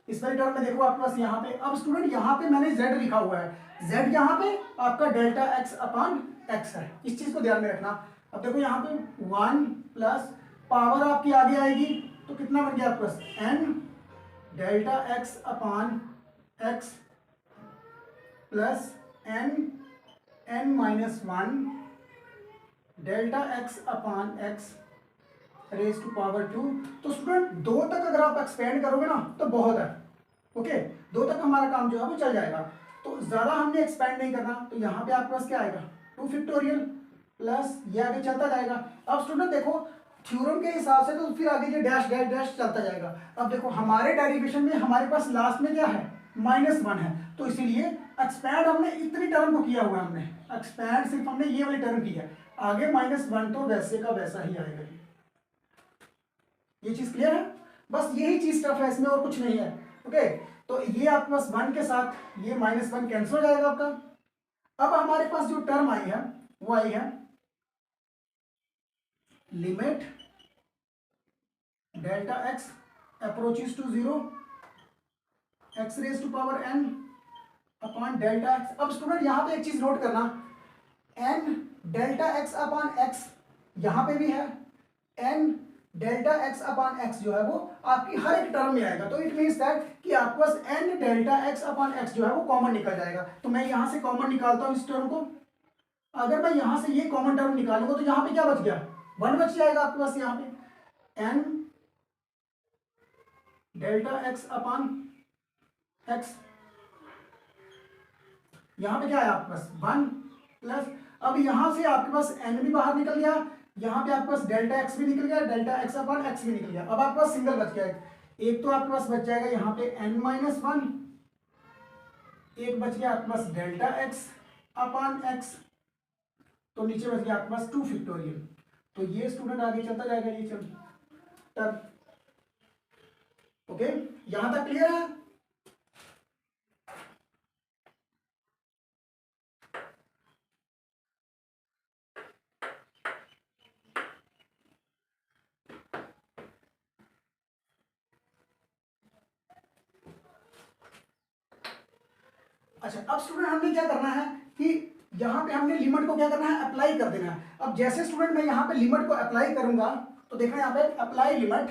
इस वाली टर्म में देखो आपके पास यहाँ पे, अब स्टूडेंट यहाँ पे मैंने z लिखा हुआ है, z यहाँ पे आपका डेल्टा x अपॉन x है, इस चीज को ध्यान में रखना। अब देखो यहाँ पे 1 प्लस पावर आपकी आगे आएगी तो कितना बन गया आपके पास n delta x upon x plus n minus 1 delta x upon x raise to power 2। तो स्टूडेंट 2 तक अगर आप एक्सपेंड करोगे ना तो बहुत है, ओके, 2 तक हमारा काम जो है वो चल जाएगा, तो ज्यादा हमने एक्सपेंड नहीं करना। तो यहाँ पे आपके पास क्या आएगा 2 फैक्टोरियल प्लस ये आगे चलता जाएगा। अब स्टूडेंट देखो थ्योरम के हिसाब से तो फिर आगे ये डैश डैश डैश चलता जाएगा। अब देखो हमारे डेरिवेशन में हमारे पास लास्ट में क्या है -1 है, तो इसीलिए एक्सपैंड हमने इतनी टर्म को किया हुआ है, हमने एक्सपैंड सिर्फ हमने ये वाली टर्म की है, आगे -1 तो वैसे का वैसा ही आएगा। ये चीज क्लियर है, बस यही चीज टफ है इसमें और कुछ नहीं है, ओके। तो ये आपके पास 1 के साथ ये -1 कैंसिल हो जाएगा आपका। अब हमारे पास जो टर्म आई है वो आई है limit delta x approaches to 0 x raise to power n upon delta x. अब स्टूडेंट यहां पे एक चीज नोट करना, n delta x upon x यहां पे भी है, n delta x upon x जो है वो आपकी हर एक टर्म में आएगा, तो इट मीन्स दैट कि आपके पास n delta x upon x जो है वो कॉमन निकल जाएगा। तो मैं यहां से कॉमन निकालता हूं इस टर्म को, अगर मैं यहां से ये कॉमन टर्म निकालूंगा तो यहां पे क्या बच गया 1 बच जाएगा आपके पास, यहां पे n delta x upon x, यहां पे क्या है आपके पास 1 प्लस, अब यहां से आपके पास n भी बाहर निकल गया, यहाँ पे आपके पास डेल्टा एक्स भी निकल गया, डेल्टा एक्स अपॉन एक्स भी निकल गया। अब आपके पास सिंगल बच गया, एक तो आपके पास बच जाएगा यहाँ पे n-1, एक बच गया आपके पास डेल्टा एक्स अपॉन एक्स, तो नीचे बच गया आपके पास 2 फैक्टोरियल। तो ये स्टूडेंट आगे चलता जाएगा, ये चल टर्म, ओके, यहां तक क्लियर है। अच्छा, अब स्टूडेंट हमने क्या करना है कि यहां पे हमने लिमिट को क्या करना है अप्लाई कर देना है। अब जैसे स्टूडेंट मैं यहां पे लिमिट को अप्लाई करूंगा तो देखना यहां पे apply limit,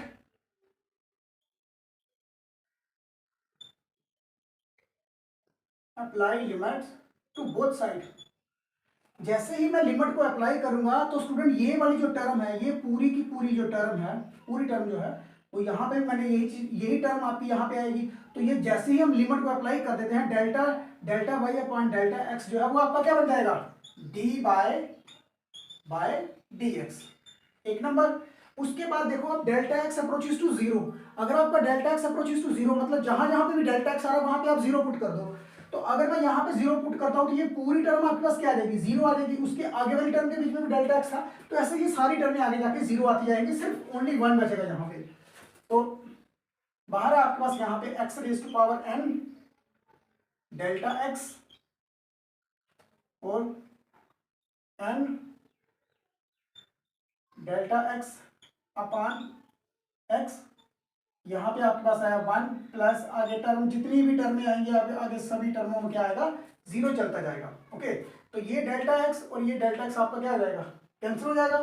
apply limit to both side. जैसे ही मैं लिमिट को अप्लाई करूंगा तो स्टूडेंट ये वाली जो टर्म है, ये पूरी की पूरी जो टर्म है, पूरी टर्म जो है वो यहाँ पे मैंने यही टर्म आपकी यहाँ पे आएगी। तो ये जैसे ही हम लिमिट को अप्लाई कर देते हैं delta Y upon delta x जो है वो आपका क्या बन जाएगा डी बाय डी एक्स, एक नंबर। उसके बाद देखो आप डेल्टा एक्स अप्रोचेस टू 0, अगर आपका डेल्टा एक्स अप्रोचेस टू 0 मतलब जहां जहां पे भी डेल्टा एक्स आ रहा है वहां पे आप 0 पुट कर दो। तो अगर मैं यहाँ पे 0 पुट करता हूं तो ये पूरी टर्म आपके पास क्या आ जाएगी 0 आ जाएगी, उसके आगे वाली टर्म के बीच में भी डेल्टा एक्स था, तो ऐसे ये सारी टर्में आगे जाके 0 आती जाएंगी, सिर्फ ओनली 1 बचेगा यहाँ पे। तो बाहर आपके पास यहाँ पे x raise to power n delta x और n delta x upon x, यहाँ पे आपके पास आया 1 प्लस आगे टर्म जितनी भी टर्में आएंगी आगे सभी टर्मों में क्या आएगा 0 चलता जाएगा, ओके। तो ये डेल्टा एक्स और ये डेल्टा एक्स आपका क्या हो जाएगा कैंसिल हो जाएगा,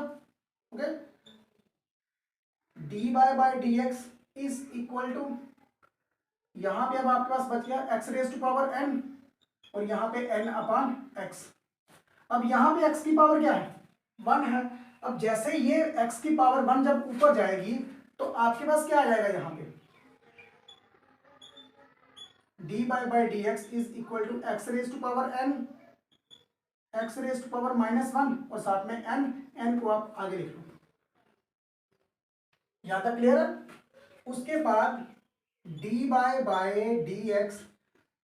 okay. D by D x is equal to, यहाँ पे अब आपके पास बच गया x raise to power n और यहाँ पे n अपॉन एक्स। अब यहाँ पे x की पावर क्या है 1 है। अब जैसे ये x की पावर 1 जब ऊपर जाएगी तो आपके पास क्या आ जाएगा यहाँ पे d by D x is equal to x raise to power n, x raise to power -1 और साथ में n को आप आगे लिख लो, यहां तक क्लियर है। उसके बाद by D x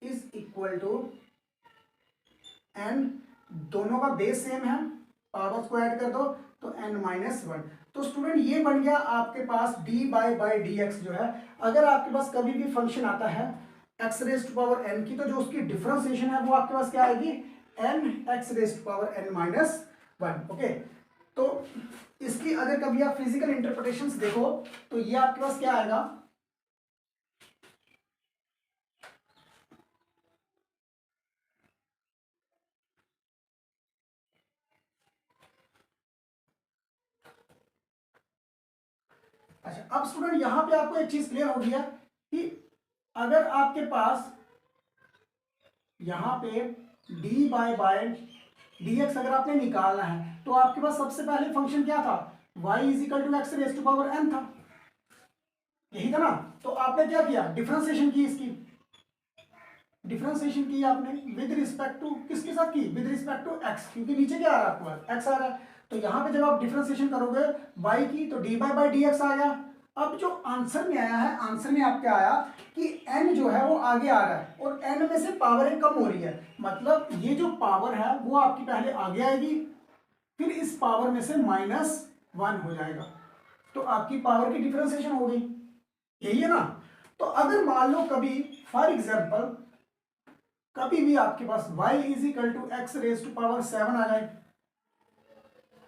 is equal to n, दोनों का बेस सेम है, पावर्स को ऐड कर दो तो n माइनस वन। तो स्टूडेंट ये बन गया आपके पास डी बाय डी एक्स जो है। अगर आपके पास कभी भी फंक्शन आता है x raise to power n की, तो जो उसकी डिफरेंशिएशन है वो आपके पास क्या आएगी, n x raise to power n minus one. Okay, तो इसकी अगर कभी आप फिजिकल इंटरप्रिटेशंस देखो तो ये आपके पास क्या आएगा, अच्छा अब स्टूडेंट यहां पे आपको एक चीज क्लियर हो गया कि अगर आपके पास यहां पे डी बाय डी एक्स अगर आपने निकालना है तो आपके पास सबसे पहले फंक्शन क्या था, y is equal to x raise to power n था, यही था ना। तो आपने क्या किया, डिफरेंशिएशन की, इसकी डिफरेंशिएशन की आपने विद रिस्पेक्ट टू, किसके साथ की, विद रिस्पेक्ट टू x, क्योंकि नीचे क्या आ रहा है आपके पास x आ रहा है। तो यहां पे जब आप डिफरेंशिएशन करोगे y की तो डी बाय डी एक्स आ गया। अब जो आंसर में आया है, आंसर में आपका आया कि n जो है वो आगे आ रहा है और n में से पावर एक कम हो रही है, मतलब ये जो पावर है वो आपकी पहले आगे आएगी, फिर इस पावर में से माइनस वन हो जाएगा, तो आपकी पावर की डिफरेंशिएशन हो गई, यही है ना। तो अगर मान लो कभी फॉर एग्जांपल कभी भी आपके पास y is equal to x raise to power seven आ जाए,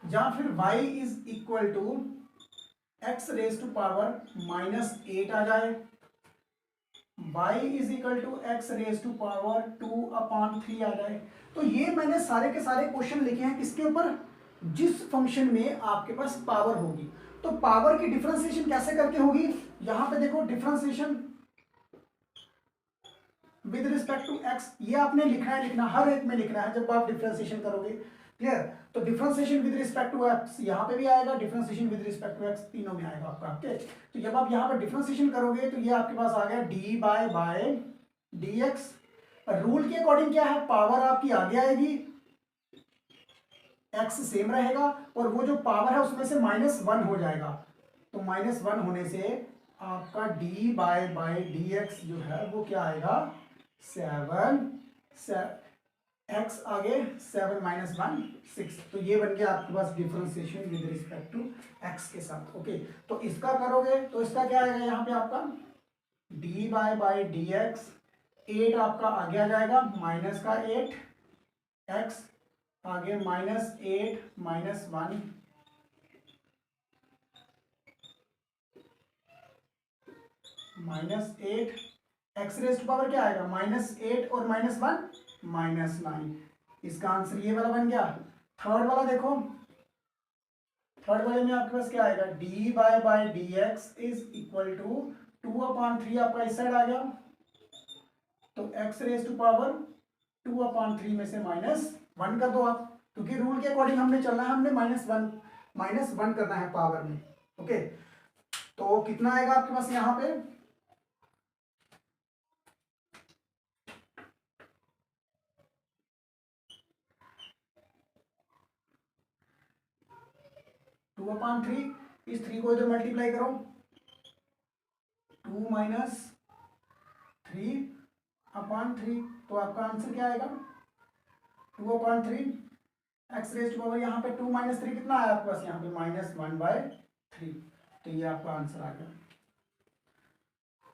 या फिर y is equal to x raise to power minus eight आ जाए, y is equal to x raise to power two upon three आ जाए, तो ये मैंने सारे के सारे क्वेश्चन लिखे हैं किसके ऊपर, जिस फंक्शन में आपके पास पावर होगी। तो पावर की डिफरेंशिएशन कैसे करके होगी, यहां पे देखो differentiation with respect to x, ये आपने लिखना है, लिखना हर एक में लिखना है जब आप डिफरेंशिएशन करोगे, क्लियर। तो differentiation with respect to x यहां पे भी आएगा, differentiation with respect to x तीनों में आएगा आपका, ओके। तो जब आप यहां पर डिफरेंशिएशन करोगे तो ये आपके पास आ गया d by D x. Rule के अकॉर्डिंग क्या है, पावर आपकी आगे आएगी, एक्स सेम रहेगा और वो जो पावर है उसमें से माइनस वन हो जाएगा, तो माइनस वन होने से आपका डी बाय डी एक्स जो है वो क्या आएगा, सेवन, एक्स आगे सेवन माइनस वन सिक्स। तो ये बन गया आपके पास differentiation with respect to x के साथ, ओके। तो इसका करोगे तो इसका क्या आएगा, यहाँ पे आपका d by D x, eight आपका आगे आ जाएगा, माइनस का एट, एक्स आगे minus eight minus one, minus eight, x raise to power क्या आएगा, माइनस एट और माइनस वन माइनस नाइन। इसका आंसर ये वाला बन गया। थर्ड वाला देखो, थर्ड वाले में आपके पास क्या आएगा, D by D x is equal to two upon three आपका इस साइड आ गया, तो x raise to power two upon three में से माइनस वन कर दो आप, क्योंकि रूल के अकॉर्डिंग हमने चलना है, हमने माइनस वन करना है पावर में, ओके। तो कितना आएगा आपके पास यहां पे, टू अपॉन थ्री, इस थ्री को इधर मल्टीप्लाई करो, two minus three upon three, तो आपका आंसर क्या आएगा, two upon three, x raise to power यहाँ पे टू माइनस थ्री कितना आया आपके पास, यहाँ पे माइनस वन बाय थ्री, तो ये आपका आंसर आ गया।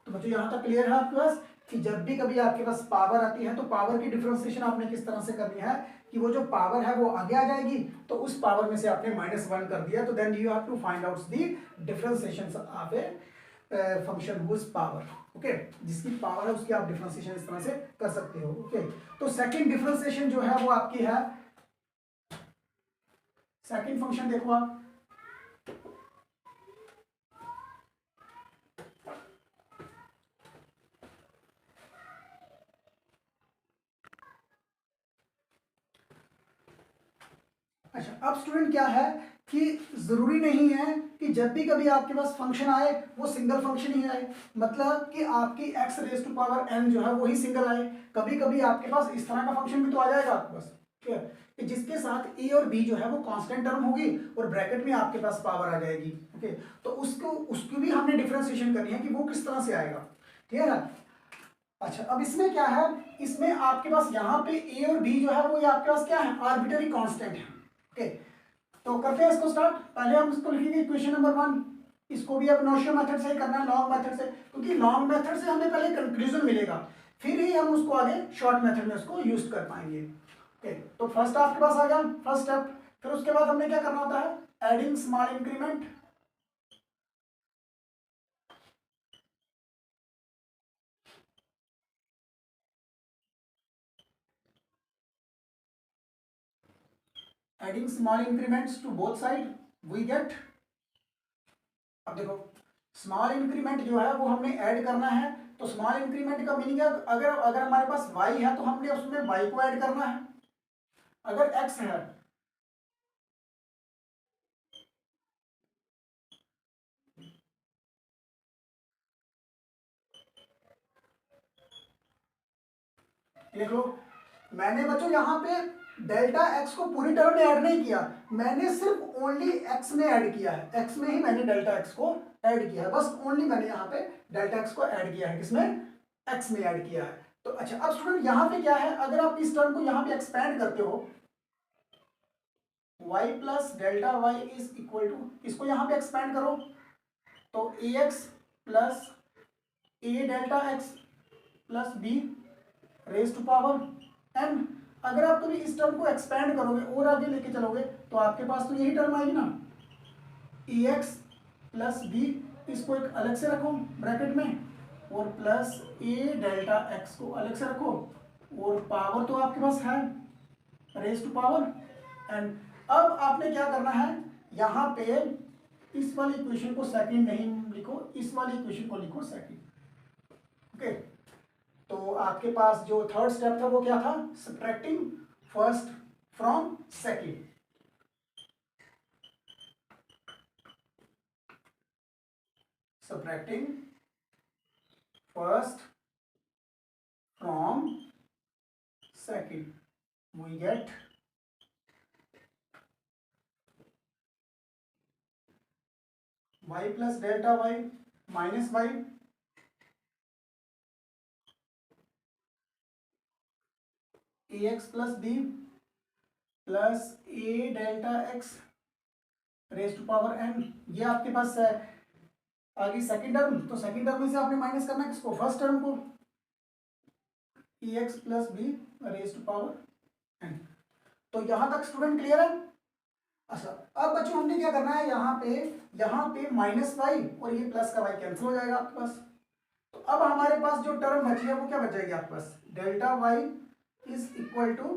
तो बच्चों यहाँ तक क्लियर है आपके पास कि जब भी कभी आपके पास पावर आती है तो पावर की डिफरेंशिएशन आपने किस तरह से करनी है कि वो जो पावर है वो आगे आ जाएगी, तो उस पावर में से आपने माइनस वन कर दिया, तो then you have to find out the differentiation of a function whose power, okay. जिसकी पावर है उसकी आप डिफरेंशिएशन इस तरह से कर सकते हो, ओके। तो सेकंड डिफरेंशिएशन जो है वो आपकी है, सेकंड फंक्शन देखो आप, अच्छा अब स्टूडेंट क्या है कि जरूरी नहीं है कि जब भी कभी आपके पास फंक्शन आए वो सिंगल फंक्शन ही आए, मतलब कि आपकी x raise to power n जो है वही सिंगल आए, कभी कभी आपके पास इस तरह का फंक्शन भी तो आ जाएगा आपके पास, ठीक है, कि जिसके साथ ए और बी जो है वो कांस्टेंट टर्म होगी और ब्रैकेट में आपके पास पावर आ जाएगी, ओके। तो उसकी भी हमने डिफरेंशिएशन करनी है कि वो किस तरह से आएगा। क्लियर है? अच्छा, अब इसमें क्या है, इसमें आपके पास यहाँ पे ए और बी जो है वो ये आपके पास क्या है, आर्बिट्ररी कांस्टेंट है। ओके, तो करते हैं इसको स्टार्ट। पहले हम इसको लिखेंगे इक्वेशन नंबर 1। इसको भी अब नोशियो मेथड से ही करना है, लॉन्ग मेथड से, क्योंकि लॉन्ग मेथड से हमें पहले कंक्लूजन मिलेगा, फिर ही हम उसको आगे शॉर्ट मेथड में उसको यूज कर पाएंगे। ओके, तो फर्स्ट आपके पास आ गया फर्स्ट स्टेप। फिर उसके बाद हमने क्या करना होता है, adding small increment. Adding small increments to both side we get. अब देखो, स्मॉल इंक्रीमेंट जो है वो हमने ऐड करना है, तो स्मॉल इंक्रीमेंट का मीनिंग है, अगर अगर हमारे पास y है तो हमने उसमें y को ऐड करना है, अगर x है। देख लो, मैंने बच्चों यहाँ पे डेल्टा x को पूरी टर्म में ऐड नहीं किया, मैंने सिर्फ ओनली x में ऐड किया है, x में ही मैंने डेल्टा x को ऐड किया है, बस ओनली मैंने यहाँ पे डेल्टा x को ऐड किया है, किसमें, x में ऐड किया है। तो अच्छा, अब स्टूडेंट यहाँ पे क्या है, अगर आप इस टर्म को यहाँ पे एक्सपेंड करते हो, y plus delta y is equal to, इसको यहाँ पे एक्सपेंड करो तो ax plus a delta x plus b raise to power n। अगर आप कभी इस टर्म को एक्सपेंड करोगे और आगे लेके चलोगे तो आपके पास तो यही टर्म आएगी ना, ax प्लस b, इसको एक अलग से रखो ब्रैकेट में, और प्लस a डेल्टा x को अलग से रखो, और पावर तो आपके पास है रेज टू पावर n। अब आपने क्या करना है, यहाँ पे इस वाली इक्वेशन को सेकंड नहीं लिखो, इस वाली इक्वेशन को लिखो सेकंड। ओके, तो आपके पास जो थर्ड स्टेप था वो क्या था, subtracting first from second. Subtracting first from second we get y plus delta y minus y ax plus b plus a delta x raise to power n। ये आपके पास है आगे सेकंड टर्म, तो सेकंड टर्म में से आपने minus करना है किसको, फर्स्ट टर्म को, ax plus b raise to power n। तो यहां तक स्टूडेंट क्लियर है? अच्छा, अब बच्चों हमने क्या करना है, यहाँ पे माइनस वाई और ये प्लस का वाई कैंसिल हो जाएगा आपके पास। तो अब हमारे पास जो टर्म बची है वो क्या बच जाएगी आपके पास, delta y is equal to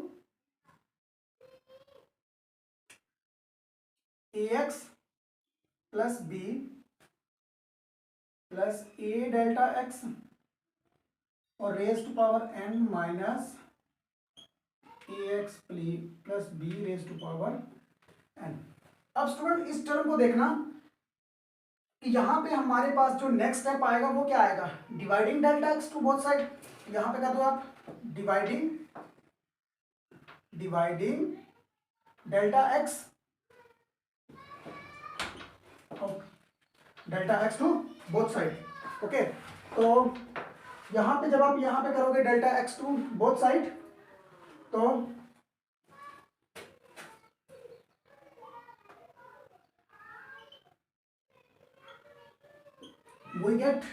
ax plus b plus a delta x और raise to power n minus ax plus b raise to power n। अब स्टूडेंट इस टर्म को देखना कि यहाँ पे हमारे पास जो नेक्स्ट स्टेप आएगा वो क्या आएगा, dividing delta x to both side. यहाँ पे कर दो आप dividing delta x to both side. Okay, तो यहाँ पे जब आप यहाँ पे करोगे delta x to both side, तो we get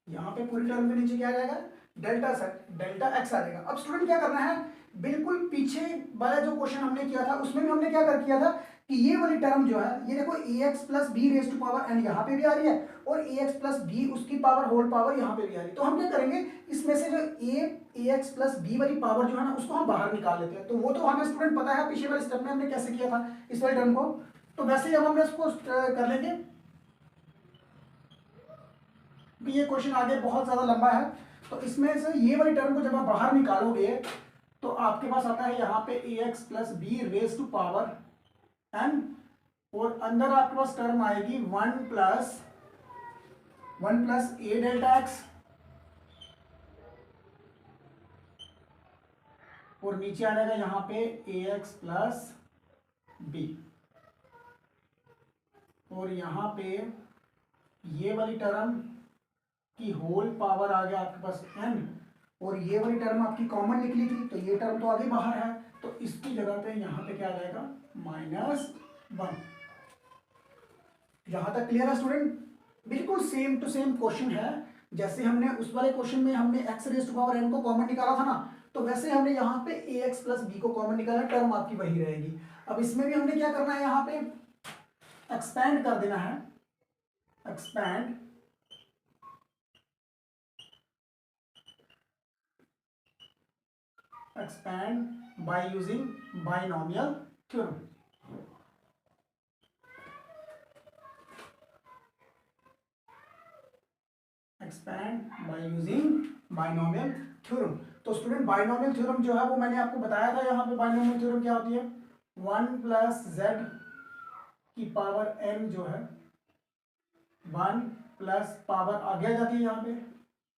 यहाँ पे पूरी टर्म के नीचे क्या आ जाएगा, डेल्टा एक्स आ जाएगा। अब स्टूडेंट क्या करना है, बिल्कुल पीछे वाला जो क्वेश्चन हमने किया था उसमें भी हमने क्या कर किया था कि ये वाली टर्म जो है, ये देखो ax plus b raise to power n यहाँ पे भी आ रही है और ax प्लस बी उसकी पावर होल पावर यहाँ पे भी आ रही है। तो हम क्या करेंगे, इसमें से जो ax प्लस बी वाली पावर जो है ना उसको हम बाहर निकाल लेते हैं। तो वो तो हमें स्टूडेंट पता है, पिछले वाले स्टेप में हमने कैसे किया था इस वाली टर्म को, तो वैसे ही अब हमने इसको कर लेंगे। ये क्वेश्चन आगे बहुत ज्यादा लंबा है, तो इसमें से ये वाली टर्म को जब आप बाहर निकालोगे तो आपके पास आता है यहाँ पे a x plus b raise to power n, और अंदर आपके पास टर्म आएगी one plus a delta x, और नीचे आ जाएगा यहाँ पे ए एक्स प्लस बी, और यहाँ पे ये वाली टर्म की होल पावर आ गया आपके पास n, और ये वाली टर्म आपकी कॉमन निकली थी तो ये टर्म तो आगे बाहर है, तो इसकी जगह पे यहाँ पे क्या आ जाएगा -1। यहां तक क्लियर है स्टूडेंट? बिल्कुल सेम टू सेम क्वेश्चन है, जैसे हमने उस वाले क्वेश्चन में हमने x raise to power n को कॉमन निकाला था ना, तो वैसे हमने यहाँ पे ए एक्स प्लस बी को कॉमन निकाला, टर्म आपकी वही रहेगी। अब इसमें भी हमने क्या करना है, यहाँ पे एक्सपैंड कर देना है, expand by using binomial theorem। Expand by using binomial theorem. तो स्टूडेंट बाइनोमियल थ्योरम जो है वो मैंने आपको बताया था, यहाँ पे बाइनोमियल थ्योरम क्या होती है, 1 प्लस जेड की पावर n जो है 1 प्लस पावर आगे जाती है यहाँ पे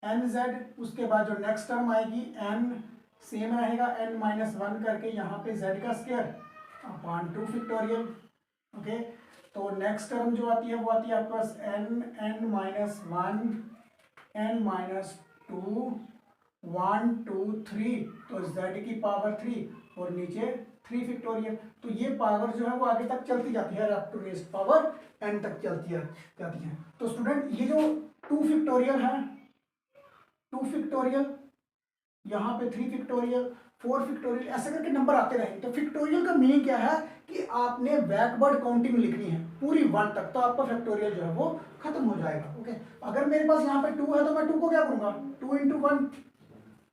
एन जेड, उसके बाद जो नेक्स्ट टर्म आएगी n सेम रहेगा n-1 करके यहाँ पे z का स्क्वायर अपॉन 2 फैक्टोरियल। ओके, तो नेक्स्ट टर्म जो आती है वो आती है आपके पास n-1 n-2 1 2 3, तो z की पावर 3 और नीचे 3 फैक्टोरियल। तो ये पावर जो है वो आगे तक चलती जाती है, up to raise power n तक चलती जाती है। तो स्टूडेंट ये जो 2 फैक्टोरियल है, 2 फैक्टोरियल, यहाँ पे 3 फैक्टोरियल, 4 फैक्टोरियल, ऐसे करके नंबर आते रहेंगे। तो फैक्टोरियल का मीनिंग क्या है कि आपने बैकवर्ड काउंटिंग लिखनी है पूरी 1 तक, तो आपका फैक्टोरियल जो है वो खत्म हो जाएगा। ओके, अगर मेरे पास यहाँ पे 2 है तो मैं 2 को क्या करूंगा, 2 इंटू 1,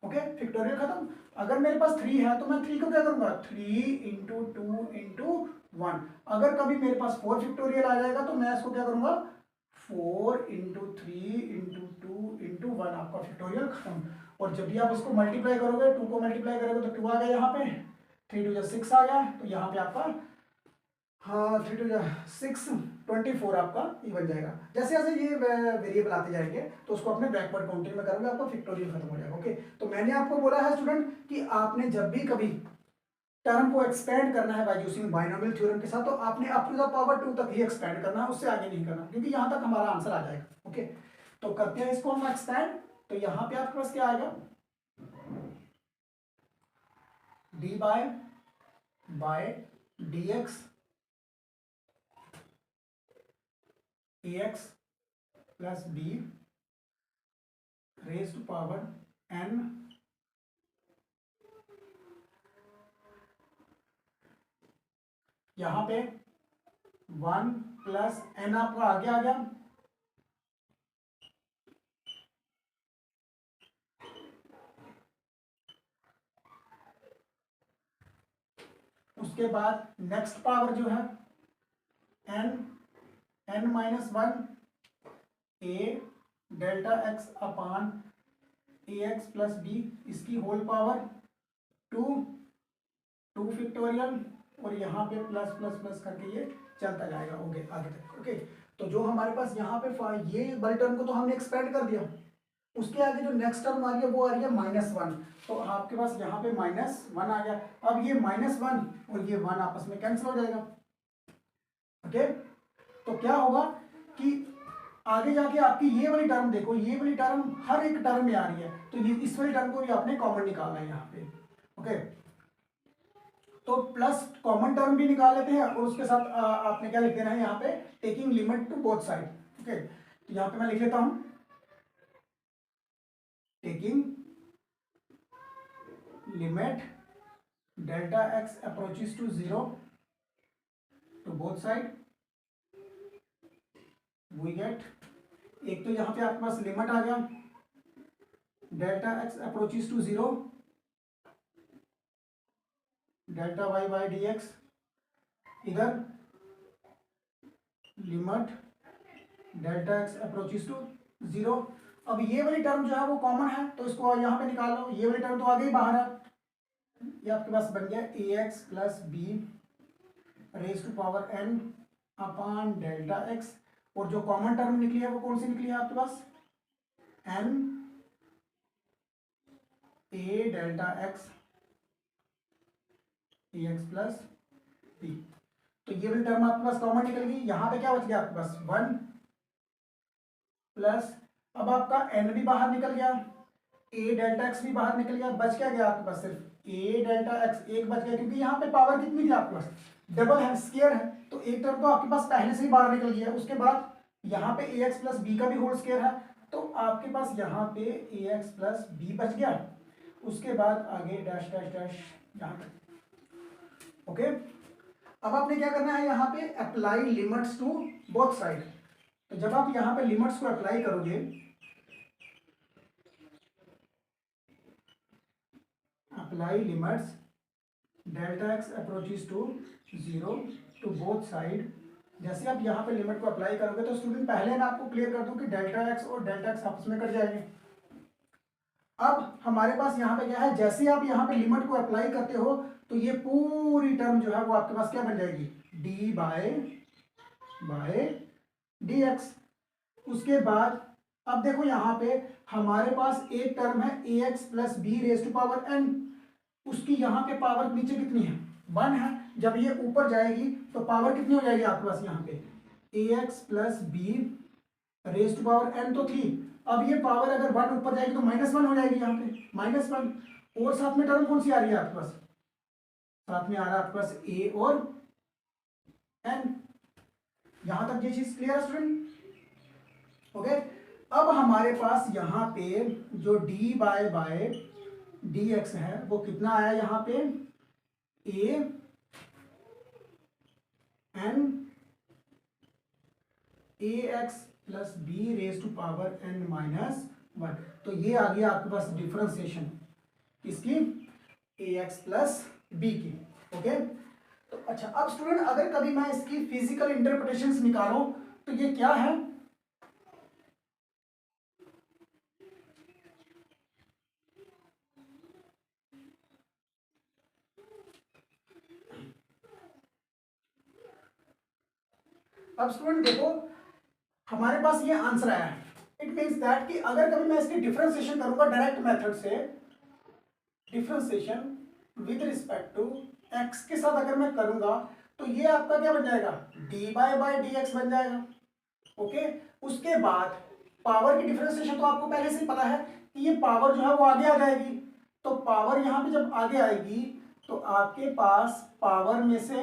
ओके, फैक्टोरियल खत्म। अगर मेरे पास 3 है तो मैं 3 को क्या करूंगा, 3 इंटू 2 इंटू 1। अगर कभी मेरे पास 4 फैक्टोरियल आ जाएगा तो मैं इसको क्या करूंगा, 4 इंटू 3 इंटू 2 इंटू 1, आपका फैक्टोरियल खत्म। और जब भी आप इसको मल्टीप्लाई करोगे, 2 को मल्टीप्लाई करोगे तो 2 आ गया यहाँ पे, 3 2 6 आ गया, तो यहाँ पे आपका हाँ 3 2 6 24 आपका ये बन जाएगा। जैसे जैसे ये वेरिएबल आते जाएंगे तो उसको अपने बैकवर्ड काउंटिंग में करोगे, आपका फैक्टोरियल खत्म हो जाएगा। ओके, तो मैंने आपको बोला है स्टूडेंट कि आपने जब भी कभी टर्म को एक्सपेंड करना है बाय यूजिंग बाइनोमियल थ्योरम के साथ, तो आपने अप टू द पावर 2 तक ही एक्सपेंड करना है, उससे आगे नहीं करना, क्योंकि यहाँ तक हमारा आंसर आ जाएगा। ओके, तो करते हैं इसको हम एक्सपेंड। तो यहाँ पे आपके पास क्या आएगा, D by D x a x plus b raise to power n यहाँ पे 1 प्लस एन आपका आगे आ गया, उसके बाद नेक्स्ट पावर जो है n-1 a delta x upon a x plus b, इसकी होल पावर 2 फैक्टोरियल, और यहाँ पे प्लस प्लस प्लस करके ये चलता जाएगा ओके आगे तक। ओके, तो जो हमारे पास यहाँ पे ये वाली टर्म को तो हमने एक्सपेंड कर दिया, उसके आगे जो नेक्स्ट टर्म आ रही है वो आ रही है -1, तो आपके पास यहाँ पे -1 आ गया। अब ये -1 और ये 1 आपस में कैंसिल हो जाएगा। ओके, तो क्या होगा कि आगे जाके आपकी ये वाली टर्म देखो, ये वाली टर्म हर एक टर्म में आ रही है, तो ये इस वाली टर्म को भी आपने कॉमन निकालना है यहाँ पे। ओके, तो प्लस कॉमन टर्म भी निकाल लेते हैं, और उसके साथ आपने क्या लिख देना है यहाँ पे, taking limit to both side. Okay, तो यहाँ पे मैं लिख लेता हूं, taking limit delta x approaches to 0 to both side, we get, एक तो यहाँ पे आपके पास लिमिट आ गया delta x approaches to 0 delta y by d x, इधर limit delta x approaches to 0, अब ये वाली टर्म जो है वो कॉमन है, तो इसको यहाँ पे निकाल लो, ये वाली टर्म तो आ गई बाहर है, ये आपके पास बन गया a x plus b raise to power n upon delta x, और जो कॉमन टर्म निकली है वो कौन सी निकली है आपके पास, n a delta x a x plus b. तो ये वाली टर्म आपके पास कॉमन निकल गई, यहां पे क्या बच गया आपके पास 1 प्लस, अब आपका एन भी बाहर निकल गया, ए डेल्टा एक्स भी बाहर निकल गया, बच क्या गया आपके पास सिर्फ ए डेल्टा एक्स, एक बच गया, क्योंकि यहाँ पे पावर कितनी थी आपके पास, डबल है, स्क्वायर है, तो एक टर्म तो आपके पास पहले से ही बाहर निकल गया। उसके बाद यहाँ पे ए एक्स प्लस बी का भी होल स्क्वायर है, तो आपके पास यहाँ पे ए एक्स प्लस बी बच गया, उसके बाद आगे डैश डैश डैश यहाँ तक। ओके, अब आपने क्या करना है, यहाँ पे apply limits to both side. तो जब आप यहाँ पे लिमिट्स को अप्लाई करोगे, apply limits delta x approaches to 0 to both side, जैसे आप यहाँ पे लिमिट को अप्लाई करोगे, तो स्टूडेंट पहले मैं आपको क्लियर कर दूं कि डेल्टा एक्स और डेल्टा एक्स आपस में कट जाएंगे। अब हमारे पास यहाँ पे क्या है, जैसे आप यहाँ पे लिमिट को अप्लाई करते हो, तो ये पूरी टर्म जो है वो आपके पास क्या बन जाएगी, डी बाय डी एक्स। उसके बाद अब देखो यहाँ पे हमारे पास एक टर्म है a x plus b raise to power n, उसकी यहाँ पे पावर नीचे कितनी है, 1 है, जब ये ऊपर जाएगी तो पावर कितनी हो जाएगी आपके पास यहाँ पे, a x plus b raise to power n तो थी, अब ये पावर अगर 1 ऊपर जाएगी तो -1 हो जाएगी, यहाँ पे -1, और साथ में टर्म कौन सी आ रही है आपके पास, साथ में आ रहा है आपके पास ए और एन। यहां तक ये चीज क्लियर है स्टूडेंट? ओके, अब हमारे पास यहाँ पे जो डी बाय डी एक्स है वो कितना आया यहाँ पे, a n a x plus b raise to power n -1, तो ये आ गया आपके पास डिफरेंशिएशन इसकी ए एक्स प्लस बी की। ओके, तो अच्छा, अब स्टूडेंट अगर कभी मैं इसकी फिजिकल इंटरप्रिटेशंस निकालूं तो ये क्या है, अब स्टूडेंट देखो हमारे पास ये आंसर आया है, इट मींस दैट कि अगर कभी मैं इसकी डिफरेंशिएशन करूंगा डायरेक्ट मेथड से, differentiation with respect to x के साथ अगर मैं करूंगा, तो ये आपका क्या बन जाएगा, डी बाय डी एक्स बन जाएगा। ओके, उसके बाद पावर की डिफरेंशिएशन तो आपको पहले से ही पता है कि ये पावर जो है वो आगे आ जाएगी, तो पावर यहाँ पे जब आगे आएगी तो आपके पास पावर में से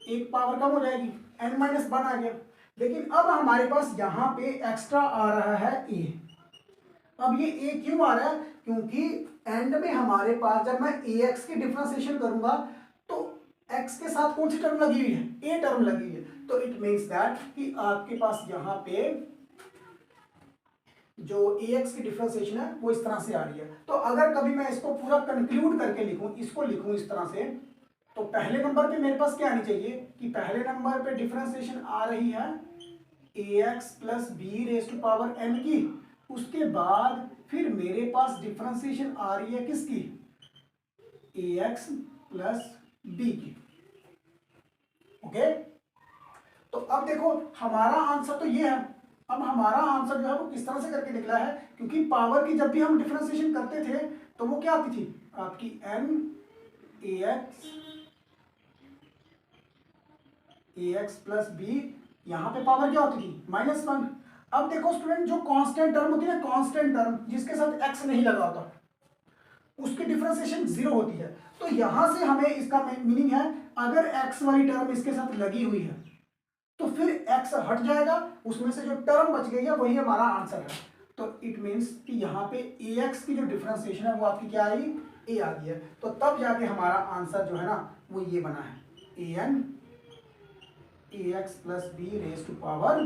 एक पावर कम हो जाएगी, n-1 आ गया, लेकिन अब हमारे पास यहाँ पे एक्स्ट्रा आ रहा है a। अब ये a क्यों आ रहा है, क्योंकि एंड में हमारे पास जब मैं ax की डिफरेंशिएशन करूंगा तो x के साथ कौन सी टर्म लगी हुई है, a टर्म लगी हुई है, तो इट मींस दैट कि आपके पास यहाँ पे जो ax की डिफरेंशिएशन है वो इस तरह से आ रही है। तो अगर कभी मैं इसको पूरा कंक्लूड करके लिखूं, इसको लिखूं इस तरह से, तो पहले नंबर पे मेरे पास क्या आनी चाहिए कि पहले नंबर पे डिफरेंशिएशन आ रही है ax plus b raise to power n की, उसके बाद फिर मेरे पास डिफरेंशिएशन आ रही है किसकी, ax प्लस बी की। ओके, तो अब देखो हमारा आंसर तो ये है। अब हमारा आंसर जो है वो किस तरह से करके निकला है, क्योंकि पावर की जब भी हम डिफरेंशिएशन करते थे तो वो क्या आती थी आपकी ax प्लस बी, यहाँ पे पावर क्या होती थी -1। अब देखो स्टूडेंट, जो कांस्टेंट टर्म होती है ना, कांस्टेंट टर्म जिसके साथ x नहीं लगा होता, उसकी डिफरेंशिएशन 0 होती है। तो यहां से हमें इसका मीनिंग है अगर x वाली टर्म इसके साथ लगी हुई है तो फिर x हट जाएगा, उसमें से जो टर्म बच गई है वही हमारा आंसर है। तो इट मीन्स कि यहाँ पे ax की जो डिफरेंशिएशन है वो आपकी क्या आई, a आ गई है, तो तब जाके हमारा आंसर जो है ना वो ये बना है an ax plus b raise to power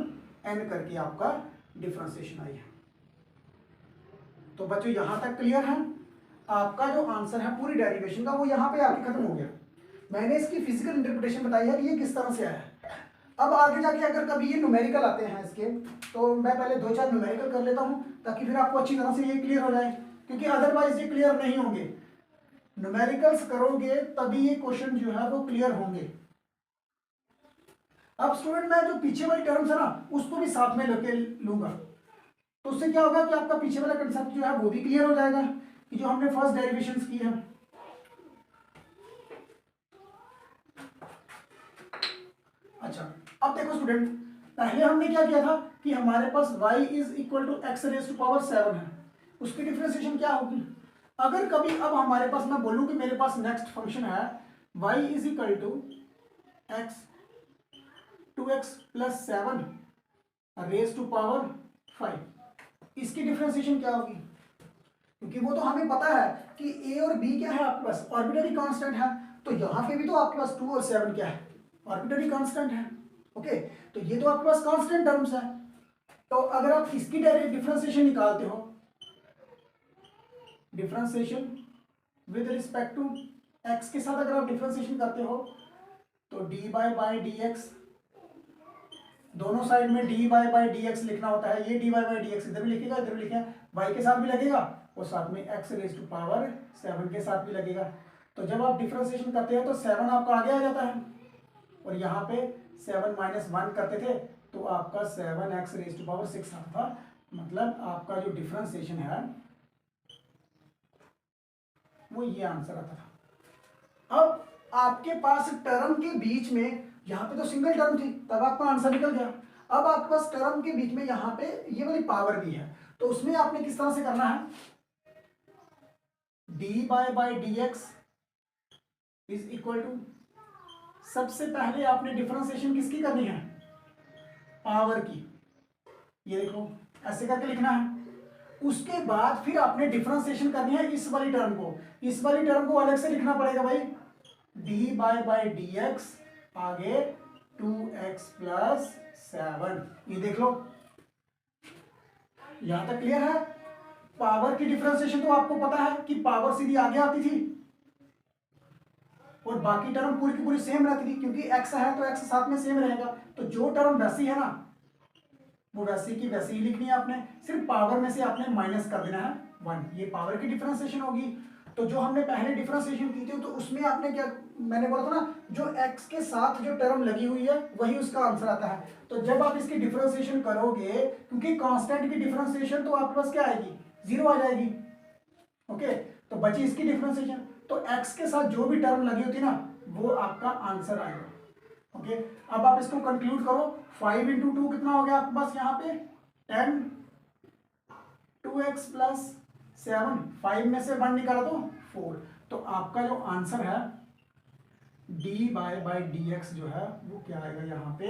n करके आपका डिफरेंशिएशन आई है। तो बच्चों यहां तक क्लियर है, आपका जो आंसर है पूरी डेरिवेशन का वो यहाँ पे आके खत्म हो गया। मैंने इसकी फिजिकल इंटरप्रिटेशन बताई है कि ये किस तरह से आया है। अब आगे जाके अगर कभी ये न्यूमेरिकल आते हैं इसके, तो मैं पहले 2-4 न्यूमेरिकल कर लेता हूँ ताकि फिर आपको अच्छी तरह से ये क्लियर हो जाए, क्योंकि अदरवाइज ये क्लियर नहीं होंगे। न्यूमेरिकल्स करोगे तभी ये क्वेश्चन जो है वो क्लियर होंगे। अब स्टूडेंट मैं जो पीछे वाली टर्म्स है ना उसको भी साथ में लेके लूंगा, तो उससे क्या होगा कि आपका पीछे वाला कंसेप्ट जो है वो भी क्लियर हो जाएगा कि जो हमने फर्स्ट डेरिवेशंस की है। अच्छा, अब देखो स्टूडेंट, पहले हमने क्या किया था कि हमारे पास y is equal to x raise to power 7 है, उसकी डिफरेंशिएशन क्या होगी। अगर कभी अब हमारे पास मैं बोलूं कि मेरे पास नेक्स्ट फंक्शन है y is equal to x 2x plus 7 raise to power 5, इसकी डिफरेंशिएशन क्या होगी, क्योंकि वो तो हमें पता है कि a और b क्या है आपके पास आर्बिट्ररी कांस्टेंट है, तो यहां पे भी तो आपके पास 2 और 7 क्या है आर्बिट्ररी कांस्टेंट है। ओके, तो ये तो आपके पास कांस्टेंट टर्म्स है, तो अगर आप इसकी डायरेक्ट डिफरेंशिएशन निकालते हो, differentiation with respect to x के साथ अगर आप डिफरेंशिएशन करते हो तो dy बाई डी एक्स, दोनों साइड में dy बाई डी एक्स लिखना होता है, ये dy बाई डी एक्स इधर भी लिखेगा इधर भी लिखेगा, y के साथ भी लगेगा और साथ में x रेज टू पावर 7 के साथ भी लगेगा। तो जब आप डिफरेंशिएशन करते हो तो 7 आपका आगे आ जाता है और यहाँ पे 7 माइनस 1 करते थे तो आपका 7x रेज टू पावर 6 आता था, मतलब आपका जो डिफरेंशिएशन है वो ये आंसर आता था। अब आपके पास टर्म के बीच में, यहाँ पे तो सिंगल टर्म थी तब आपका आंसर निकल गया, अब आपके पास टर्म के बीच में यहाँ पे ये वाली पावर भी है, तो उसमें आपने किस तरह से करना है, d by d x is equal to, सबसे पहले आपने डिफरेंशिएशन किसकी करनी है, पावर की, ये देखो ऐसे करके लिखना है। उसके बाद फिर आपने डिफरेंशिएशन करनी है इस वाली टर्म को, इस वाली टर्म को अलग से लिखना पड़ेगा भाई, डी बाई डी एक्स आगे 2x प्लस 7, ये देख लो यहां तक क्लियर है। पावर की डिफरेंशिएशन तो आपको पता है कि पावर सीधी आगे आती थी और बाकी टर्म पूरी की पूरी सेम रहती थी, क्योंकि x है तो x साथ में सेम रहेगा, तो जो टर्म वैसी है ना वो वैसी की वैसी ही लिखनी है आपने, सिर्फ पावर में से आपने माइनस कर देना है 1, ये पावर की डिफरेंशिएशन होगी। तो जो हमने पहले डिफरेंशिएशन की थी तो उसमें आपने क्या, मैंने बोला था ना जो x के साथ जो टर्म लगी हुई है वही उसका आंसर आता है। तो जब आप इसकी डिफरेंशिएशन करोगे, क्योंकि कांस्टेंट की डिफरेंशिएशन तो आपके पास क्या आएगी, 0 आ जाएगी। ओके, तो बची इसकी डिफरेंशिएशन, तो x के साथ जो भी टर्म लगी होती है ना वो आपका आंसर आएगा। ओके, अब आप इसको कंक्लूड करो, 5 इंटू 2 कितना हो गया आपके पास यहाँ पे 10, 2x प्लस 7, 5 में से 1 निकाला तो 4, तो आपका जो आंसर है डी बाई डी एक्स जो है वो क्या आएगा, यहाँ पे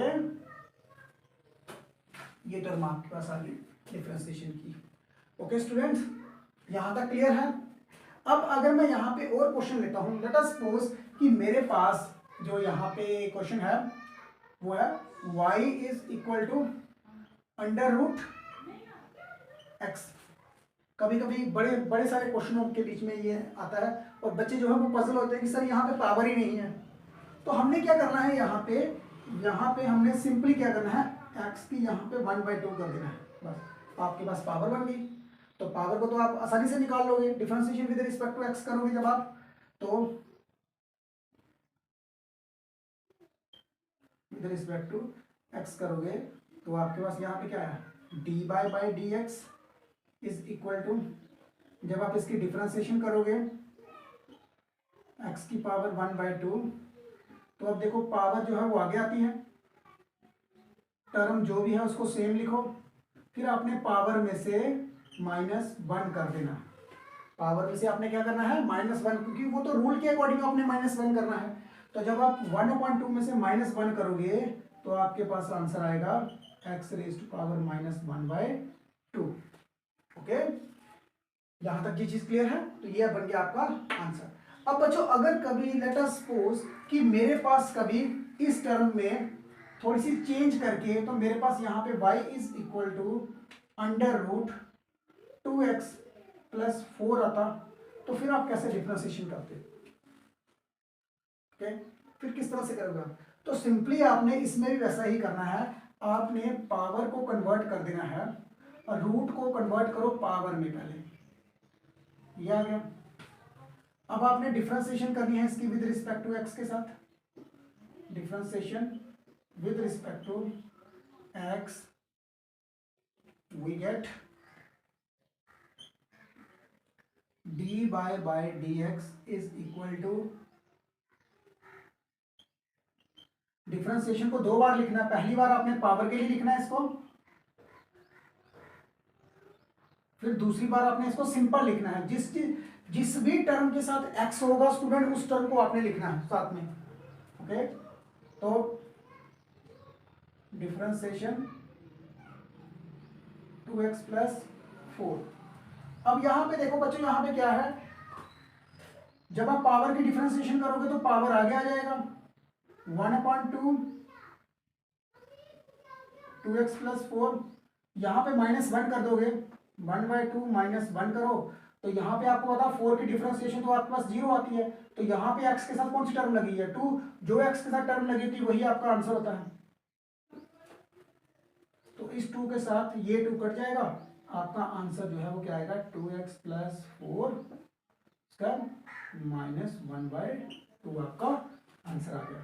ये टर्म आपके पास आ गई डिफरेंशिएशन की। ओके स्टूडेंट्स, यहां तक क्लियर है। अब अगर मैं यहाँ पे और क्वेश्चन लेता हूं, लेट अस सपोज कि मेरे पास जो यहाँ पे क्वेश्चन है वो है y is equal to under root x. कभी कभी बड़े बड़े सारे क्वेश्चनों के बीच में ये आता है और बच्चे जो है वो पजल होते हैं कि सर यहाँ पे पावर ही नहीं है, तो हमने क्या करना है, यहाँ पे हमने सिंपली क्या करना है, x की यहाँ पे 1/2 कर देना है, बस आपके पास पावर बन गई। तो पावर को तो आप आसानी से निकाल लोगे, differentiation with respect to x करोगे जब आप, तो विद रिस्पेक्ट टू x करोगे तो आपके पास यहाँ पे क्या है, dy by d x is equal to, जब आप इसकी डिफरेंशिएशन करोगे x की पावर 1/2, तो अब देखो पावर जो है वो आगे आती है, टर्म जो भी है उसको सेम लिखो, फिर आपने पावर में से -1 कर देना, पावर में से आपने क्या करना है -1, क्योंकि वो तो रूल के अकॉर्डिंग आपने -1 करना है। तो जब आप 1/2 में से -1 करोगे तो आपके पास आंसर आएगा x raise to power -1/2। Okay, यहां तक ये चीज क्लियर है, तो ये बन गया आपका आंसर। अब बच्चों अगर कभी लेट अस सपोज कि मेरे पास कभी इस टर्म में थोड़ी सी चेंज करके, तो मेरे पास यहाँ पे y is equal to under root 2x plus 4 आता, तो फिर आप कैसे डिफरेंशिएशन करते, ओके फिर किस तरह से करोगे, तो सिंपली आपने इसमें भी वैसा ही करना है, आपने पावर को कन्वर्ट कर देना है और रूट को कन्वर्ट करो पावर में पहले, ये आ गया। अब आपने डिफरेंशिएशन करनी है इसकी विद रिस्पेक्ट टू एक्स के साथ, differentiation with respect to x, we get dy by dx is equal to, differentiation को दो बार लिखना है, पहली बार आपने पावर के लिए लिखना है इसको, फिर दूसरी बार आपने इसको सिंपल लिखना है। जिस भी टर्म के साथ x होगा स्टूडेंट, उस टर्म को आपने लिखना है साथ में। ओके, तो डिफरेंशिएशन 2x प्लस 4। अब यहां पे देखो बच्चों, यहां पे क्या है, जब आप पावर की डिफरेंशिएशन करोगे तो पावर आगे आ जाएगा 1/2 2x प्लस 4, यहां पे -1 कर दोगे, 1/2 -1 करो तो यहाँ पे आपको पता 4 की डिफरेंशिएशन तो आपके पास 0 आती है, तो यहाँ पे x के साथ कौन सी टर्म लगी है, 2, जो x के साथ टर्म लगी थी वही आपका आंसर होता है। तो इस 2 के साथ ये 2 कट जाएगा, आपका आंसर जो है वो क्या आएगा, 2x प्लस 4 -1/2 आपका आंसर आ गया।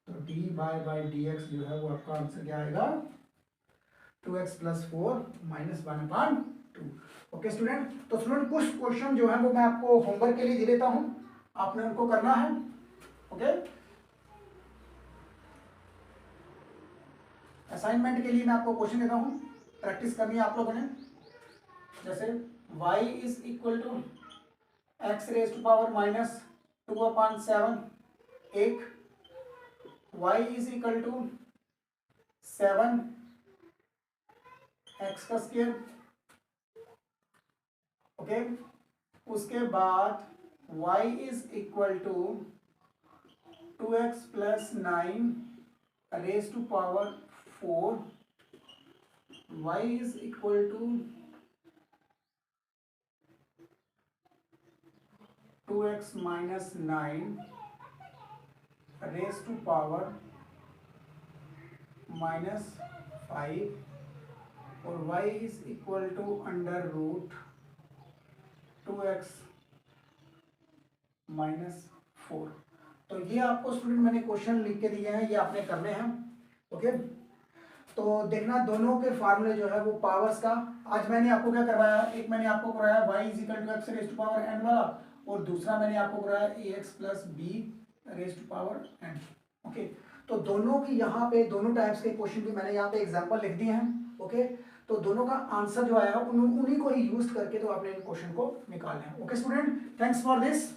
तो dy/dx जो है वो आपका आंसर क्या आएगा, 2x प्लस 4 -1/2। ओके स्टूडेंट, तो स्टूडेंट कुछ क्वेश्चन जो है वो मैं आपको होमवर्क के लिए दे देता हूं, आपने उनको करना है। ओके, असाइनमेंट के लिए मैं आपको क्वेश्चन देता हूं, प्रैक्टिस करनी है आप लोगों ने। जैसे y is equal to x raise to power -2/7, एक y is equal to 7 x का स्क्वायर। ओके, उसके बाद y is equal to 2x plus 9 raise to power 4, y is equal to 2x minus 9 raise to power -5, और y is equal to under root 2x minus 4। तो ये आपको student मैंने question लिख के दिए हैं, ये आपने करने हैं। ओके, तो देखना दोनों के फार्मूले जो है वो पावर्स का, आज मैंने आपको क्या करवाया, एक मैंने आपको कराया y is equal to x raise to power n वाला, और दूसरा मैंने आपको कराया ax plus b raise to power n। Okay, तो दोनों की यहाँ पे दोनों टाइप्स के क्वेश्चन भी मैंने यहाँ पे एग्जांपल लिख दिए हैं। ओके, तो दोनों का आंसर जो आया उन्हीं को ही यूज करके तो आपने इन क्वेश्चन को निकालना है। Okay student, thanks for this.